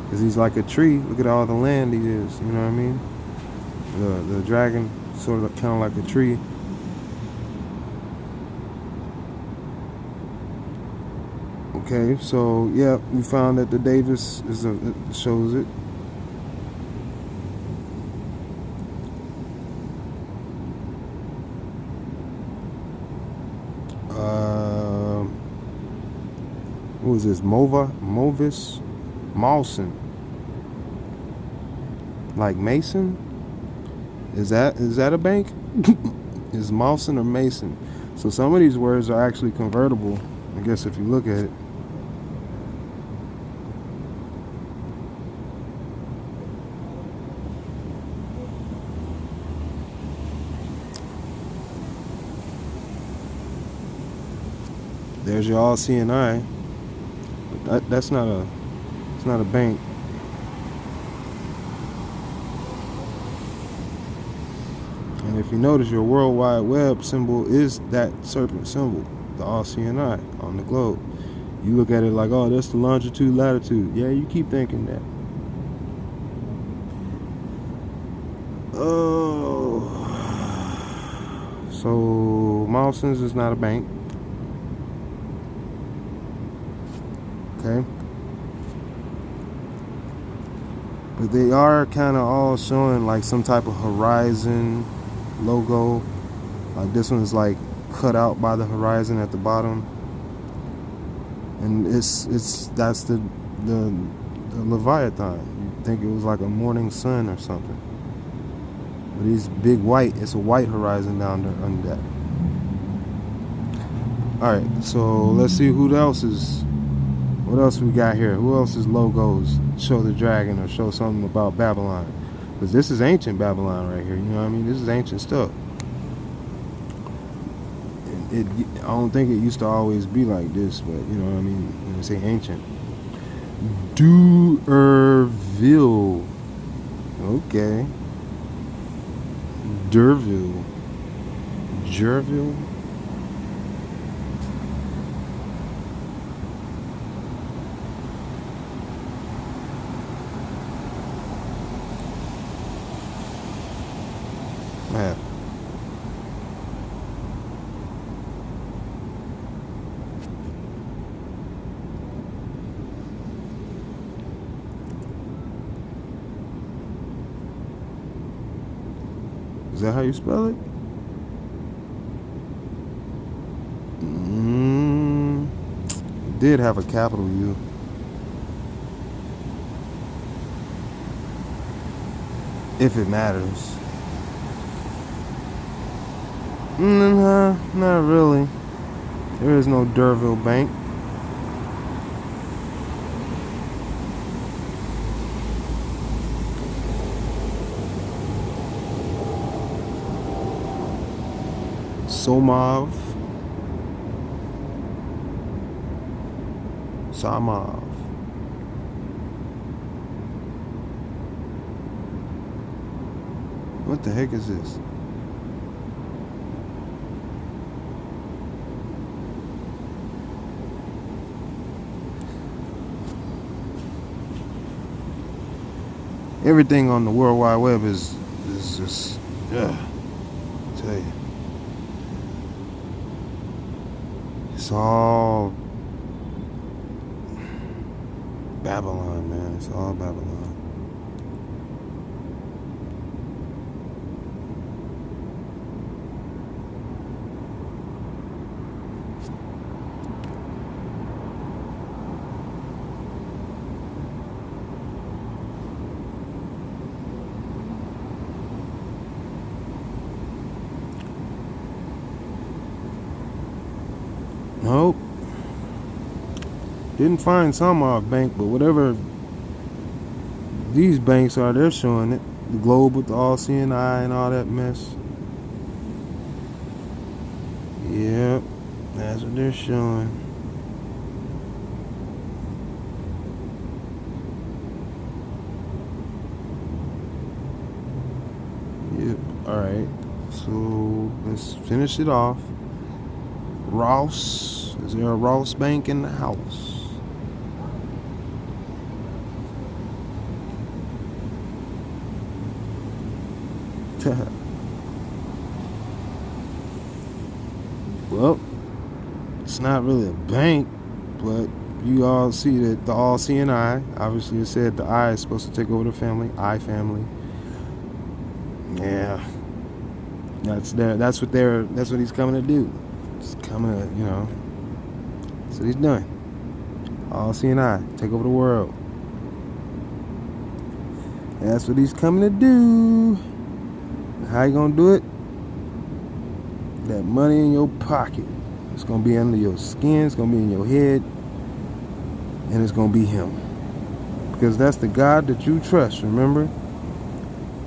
Cause he's like a tree. Look at all the land he is. You know what I mean? The dragon sort of kind of like a tree. Okay, so yeah, we found that the Davis it shows it. What was this? Movis, Mawson. Like Mason? Is that a bank? Is Mawson or Mason? So some of these words are actually convertible, I guess, if you look at it. There's your all seeing eye. But it's not a bank. And if you notice, your World Wide Web symbol is that serpent symbol, the all seeing eye on the globe. You look at it like, oh, that's the longitude, latitude. Yeah, you keep thinking that. Oh, so Mawson's is not a bank. Okay, but they are kind of all showing like some type of horizon logo. Like this one is like cut out by the horizon at the bottom, and that's the Leviathan. You think it was like a morning sun or something, but he's big white. It's a white horizon down there under that. All right, so let's see who else is. What else we got here? Who else's logos show the dragon or show something about Babylon? Because this is ancient Babylon right here. You know what I mean? This is ancient stuff. I don't think it used to always be like this, but you know what I mean? When they say ancient. D'Urville. Okay. D'Urville. Jerville. Man. Is that how you spell it? It did have a capital U. If it matters. Nah, not really. There is no D'Urville Bank. Samov. What the heck is this? Everything on the World Wide Web is just, I tell you. It's all Babylon, man. It's all Babylon. Nope. Didn't find Samar Bank, but whatever these banks are, they're showing it. the globe with the all-seeing eye and all that mess. Yep, that's what they're showing. Yep, alright. So let's finish it off. Ross. Is there a Ross Bank in the house? Well, it's not really a bank, but you all see that the all-seeing eye. Obviously, it said the eye is supposed to take over the family. Eye family. Yeah, that's what he's coming to do. He's coming to, you know. That's what he's doing. All-seeing eye, take over the world. That's what he's coming to do. How you gonna do it? That money in your pocket. It's gonna be under your skin. It's gonna be in your head, and it's gonna be him. Because that's the God that you trust. Remember,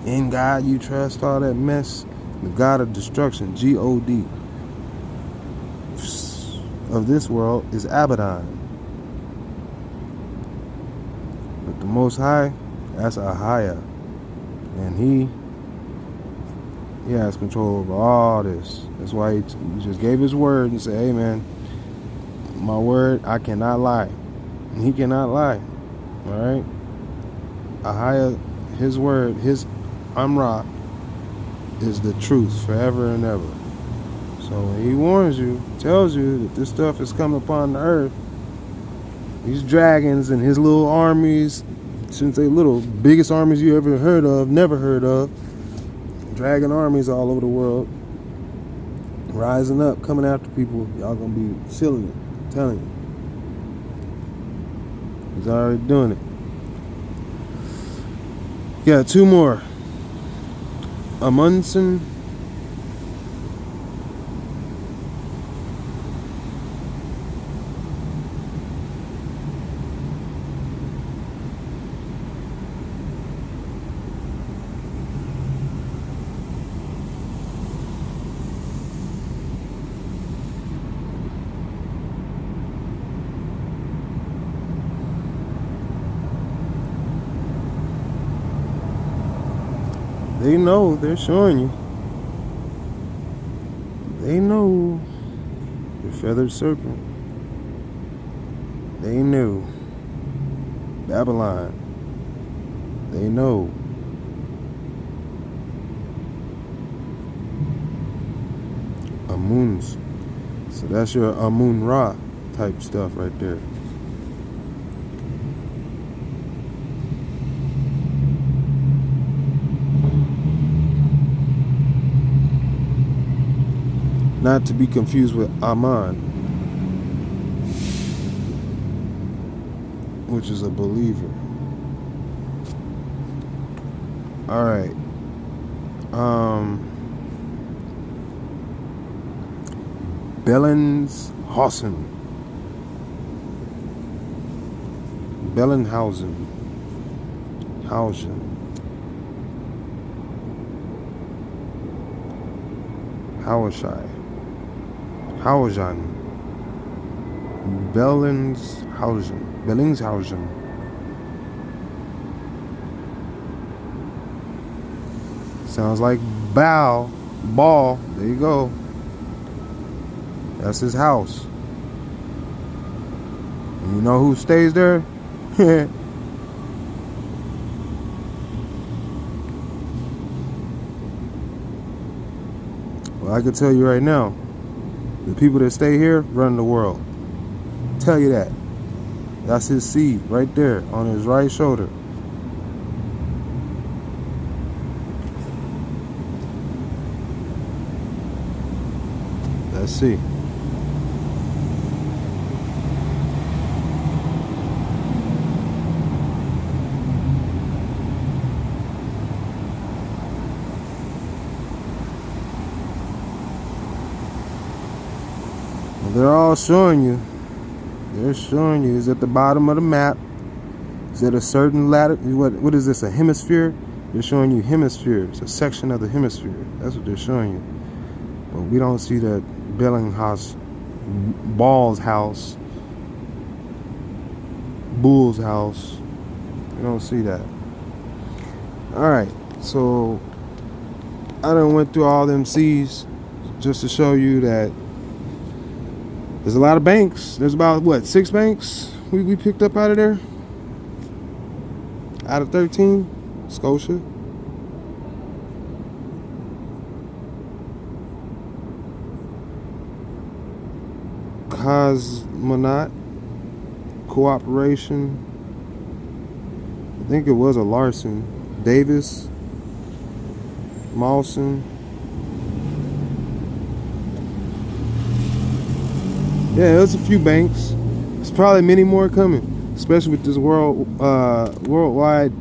in God you trust. All that mess. The God of destruction, God, of this world is Abaddon. But the Most High, that's Ahia, and He has control over all this. That's why he just gave his word and said, hey man, my word, I cannot lie. And he cannot lie. Alright? Ahia, his word, his Amra is the truth forever and ever. So when he warns you, tells you that this stuff is coming upon the earth, these dragons and his little armies, since they little, biggest armies you ever heard of, never heard of, dragon armies all over the world, rising up, coming after people. Y'all gonna be feeling it. I'm telling you. He's already doing it. Yeah, two more. Amundsen. They know, they're showing you. They know the feathered serpent. They knew Babylon. They know. Amun's. So that's your Amun-Ra type stuff right there. Not to be confused with Aman, which is a believer. Alright. Bellenhausen. Bellingshausen. Sounds like ball. There you go. That's his house. And you know who stays there? Well, I can tell you right now, the people that stay here run the world. Tell you that. That's his seed right there on his right shoulder. Let's see. They're all showing you. They're showing you. It's at the bottom of the map. Is it a certain latitude? What is this? A hemisphere? They're showing you hemispheres, a section of the hemisphere. That's what they're showing you. But we don't see that Bellinghouse, Ball's house, Bull's house. We don't see that. Alright, so I done went through all them C's just to show you that there's a lot of banks. There's about, what, 6 banks we picked up out of there? Out of 13? Scotia. Cosmonaut Cooperation. I think it was a Larson. Davis. Mawson. Yeah, there's a few banks. There's probably many more coming, especially with this worldwide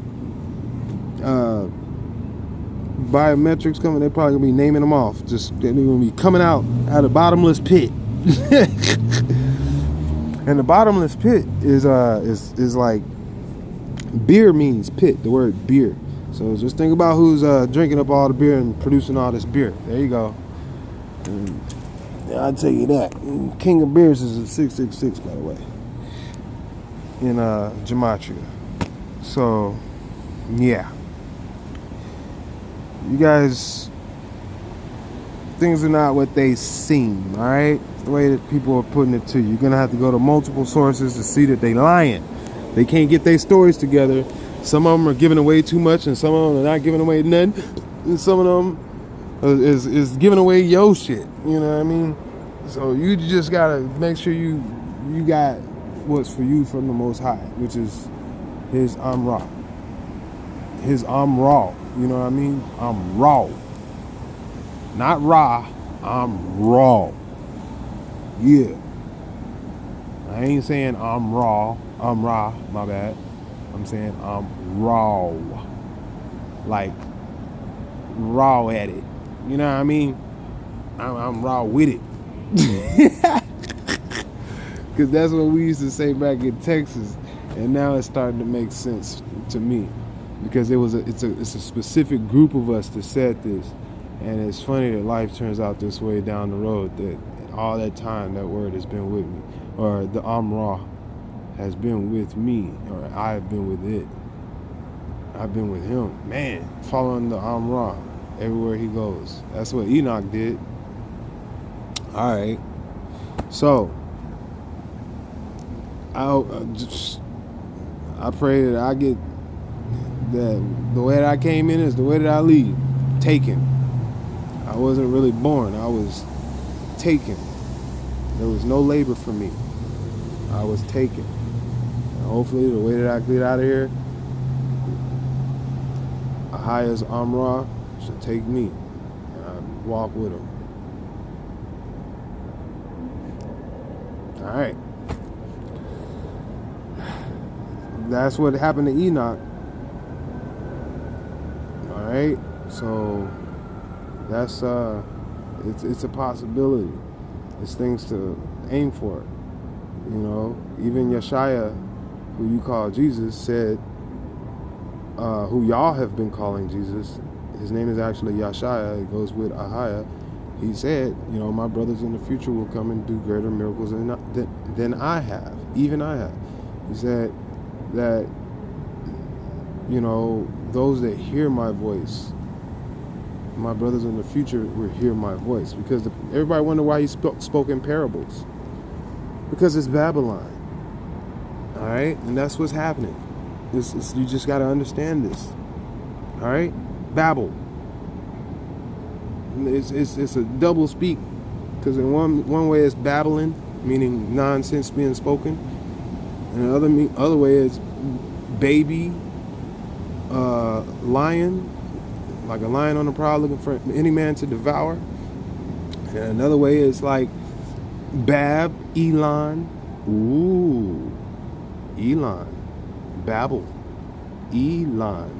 biometrics coming. They're probably gonna be naming them off. Just they're gonna be coming out of bottomless pit. And the bottomless pit is like beer means pit. The word beer. So just think about who's drinking up all the beer and producing all this beer. There you go. And I'll tell you that. King of Beers is a 666, by the way, in gematria. So yeah, you guys, things are not what they seem. All right, the way that people are putting it to you, you're gonna have to go to multiple sources to see that they lying. They can't get their stories together. Some of them are giving away too much, and some of them are not giving away nothing, and some of them is giving away your shit. You know what I mean? So you just gotta make sure you got what's for you from the Most High, which is His Amra. His Amra. You know what I mean? I'm raw, not raw. I'm raw. Yeah. I ain't saying I'm raw. I'm raw. My bad. I'm saying I'm raw. Like raw at it. You know what I mean? I'm raw with it. Because that's what we used to say back in Texas, and now it's starting to make sense to me, because it's a specific group of us that said this, and it's funny that life turns out this way down the road, that all that time that word has been with me, or the Amra has been with me, or I've been with it. I've been with him, man, following the Amra everywhere he goes. That's what Enoch did. All right, so I pray that I get that the way that I came in is the way that I leave. Taken. I wasn't really born. I was taken. There was no labor for me. I was taken. And hopefully, the way that I get out of here, Ahaya's Amra should take me, and I walk with him. All right. That's what happened to Enoch. All right. So that's it's a possibility. It's things to aim for. You know, even Yeshaya, who you call Jesus, said, who y'all have been calling Jesus, his name is actually Yeshaya. It goes with Ahaya. He said, you know, my brothers in the future will come and do greater miracles than I have, even I have. He said that, you know, those that hear my voice, my brothers in the future will hear my voice. Because everybody wonder why he spoke in parables. Because it's Babylon. All right? And that's what's happening. You just got to understand this. All right? Babel. It's a double speak, because in one way it's babbling, meaning nonsense being spoken, and the other way is baby, lion, like a lion on the prowl looking for any man to devour. And another way is like Bab, Elon, Elon, Babel, Elon.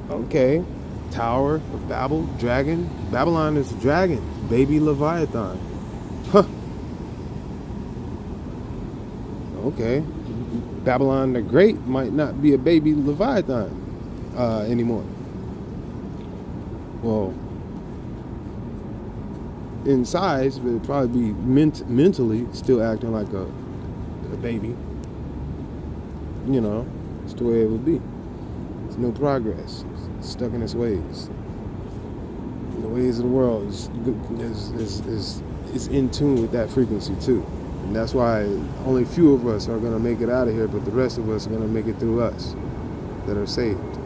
Okay. Tower of Babel, dragon. Babylon is a dragon, baby Leviathan. Huh. Okay. Babylon the Great might not be a baby Leviathan anymore. Well, in size, but it'd probably be mentally still acting like a baby. You know, it's the way it would be. There's no progress. It's stuck in its ways. The ways of the world is in tune with that frequency too. And that's why only few of us are going to make it out of here, but the rest of us are going to make it through us that are saved.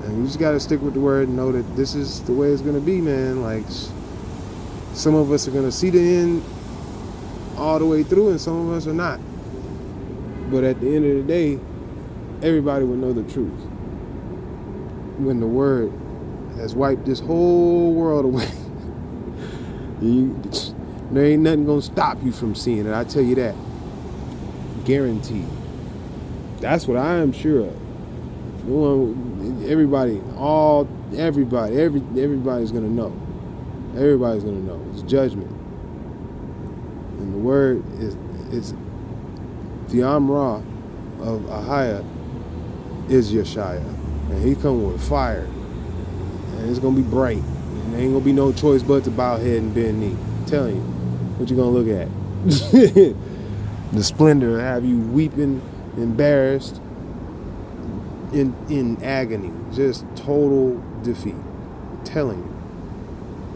And you just got to stick with the word and know that this is the way it's going to be, man. Like, some of us are going to see the end all the way through, and some of us are not. But at the end of the day, everybody will know the truth when the word has wiped this whole world away. There ain't nothing gonna stop you from seeing it, I tell you that. Guaranteed. That's what I am sure of. Everybody's gonna know. Everybody's gonna know. It's judgment. And the word is the Amra of Ahaya is Yeshaya. And he come with fire. And it's gonna be bright. And there ain't gonna be no choice but to bow head and bend knee. I'm telling you. What you gonna look at? The splendor have you weeping, embarrassed, in agony, just total defeat. I'm telling you.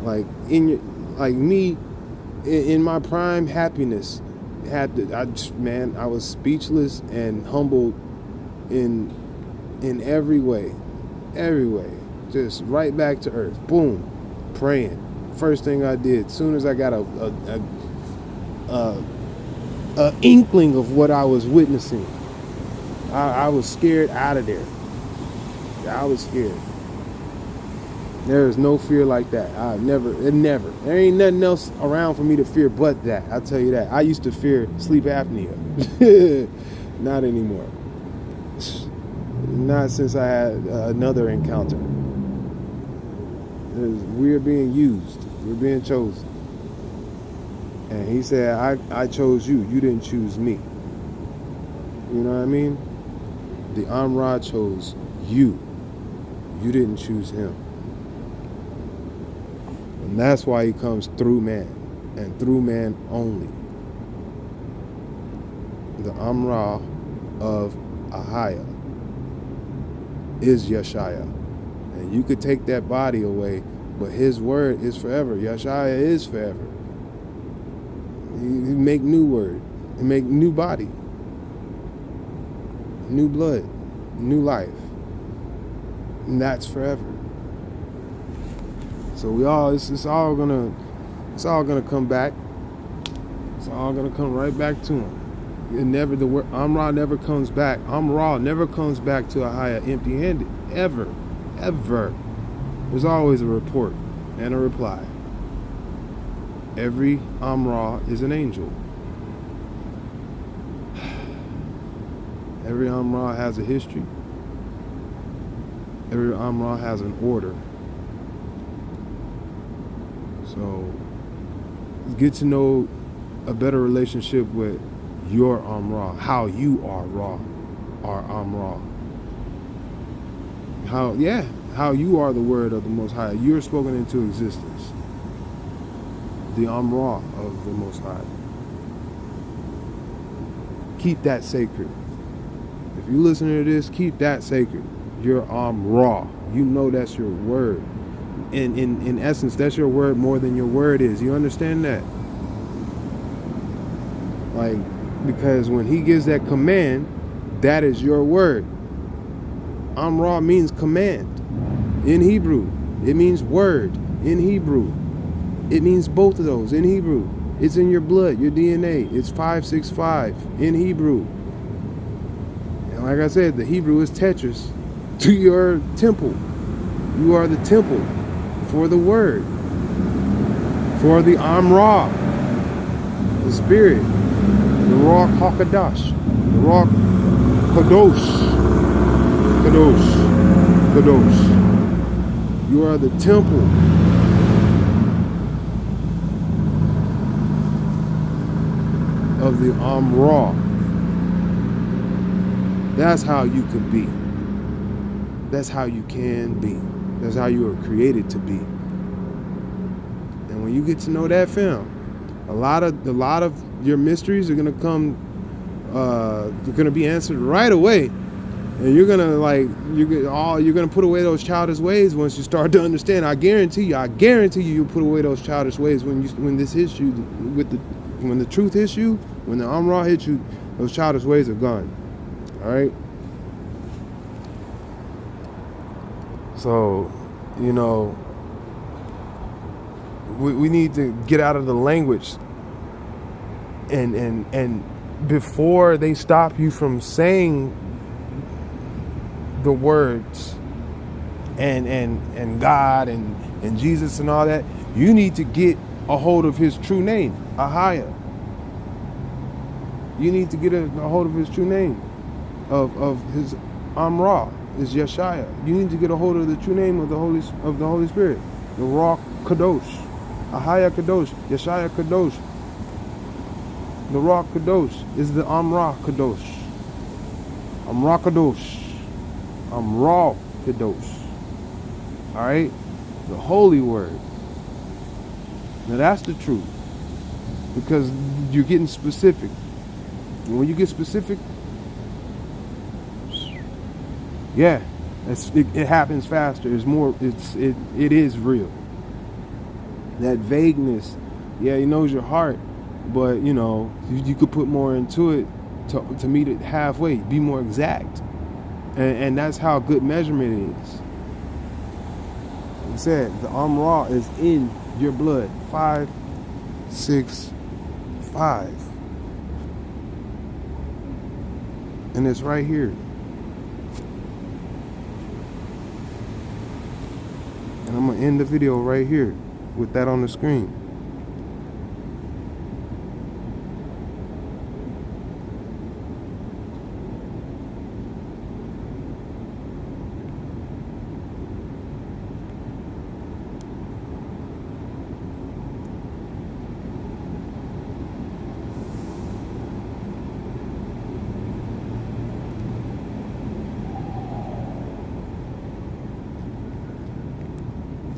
Like me in my prime happiness I was speechless and humbled in every way. Just right back to earth. Boom. Praying. First thing I did, as soon as I got a inkling of what I was witnessing, I was scared out of there. I was scared. There is no fear like that. Never. There ain't nothing else around for me to fear but that. I'll tell you that. I used to fear sleep apnea. Not anymore. Not since I had another encounter. We're being used. We're being chosen. And he said, I chose you. You didn't choose me. You know what I mean? The Amra chose you. You didn't choose him. And that's why he comes through man. And through man only. The Amra of Ahaya is Yeshaya. And you could take that body away, but his word is forever. Yeshaya is forever. He make new word. He make new body. New blood. New life. And that's forever. So it's all gonna come back. It's all gonna come right back to him. The word Amra never comes back. Amra never comes back to Ahaya empty-handed. Ever. There's always a report and a reply. Every Amra is an angel. Every Amra has a history. Every Amra has an order. So get to know a better relationship with your Amra, how you are Amra. How you are the word of the Most High. You're spoken into existence. The Amra of the Most High. Keep that sacred. If you listen to this, keep that sacred. Your Amra. You know that's your word. In essence, that's your word more than your word is. You understand that? Like, because when he gives that command, that is your word. Amra means command. In Hebrew, it means word. In Hebrew, it means both of those. In Hebrew, it's in your blood, your DNA. It's 565 in Hebrew. And like I said, the Hebrew is Tetris to your temple. You are the temple for the word, for the Amra, the spirit, the Ruach HaKadosh, the Ruach Kadosh. You are the temple of the Amra. That's how you could be. That's how you can be. That's how you were created to be. And when you get to know that, fam, a lot of your mysteries are gonna come. They're gonna be answered right away, and you're gonna you're gonna put away those childish ways once you start to understand. I guarantee you, you'll put away those childish ways when this hits you when the truth hits you, when the Amra hits you. Those childish ways are gone. All right. So, you know, we need to get out of the language and before they stop you from saying the words and God and Jesus and all that, you need to get a hold of his true name, Ahaya. You need to get a hold of his true name of his Amra, is Yeshaya. You need to get a hold of the true name of the Holy Spirit, the Ruach Kadosh, Ahaya Kadosh, Yeshaya Kadosh. The Ruach Kadosh is the Amra Kadosh. Amra Kadosh. Amra Kadosh. Alright? The holy word. Now that's the truth. Because you're getting specific. And when you get specific, yeah, it happens faster. It's more, it is real. That vagueness, yeah, he knows your heart. But, you know, you could put more into it to meet it halfway, be more exact. And that's how good measurement is. Like I said, the Amra is in your blood. 5, 6, 5. And it's right here. And I'm going to end the video right here with that on the screen.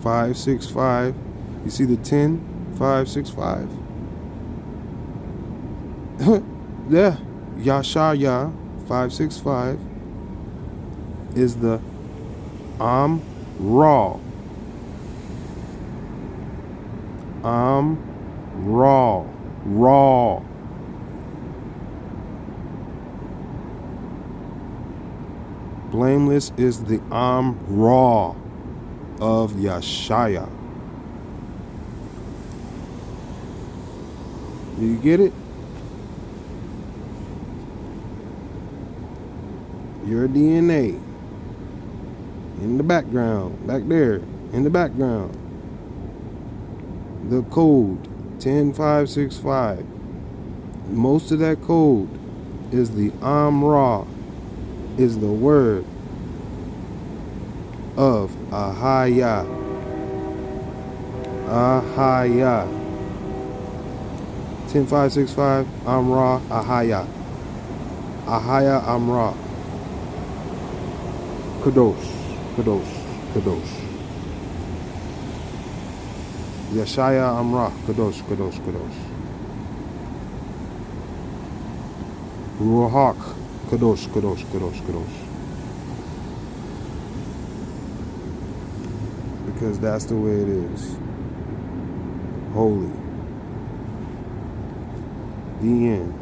Five, 6, 5. You see the 10? 5, 6, 5. Yeah. Yashaya 5, 6, 5 is the Amra. Raw. Blameless is the Amra of Yeshaya. Do you get it? Your DNA in the background, back there, in the background. The code 10565. Most of that code is the Amra, is the word of Ahaya. Ahaya. 10565 Amra Ahaya. Ahaya Amra. Kadosh. Yeshaya Amra. Kadosh. Ruach. Kadosh. Because that's the way it is. Holy. The end.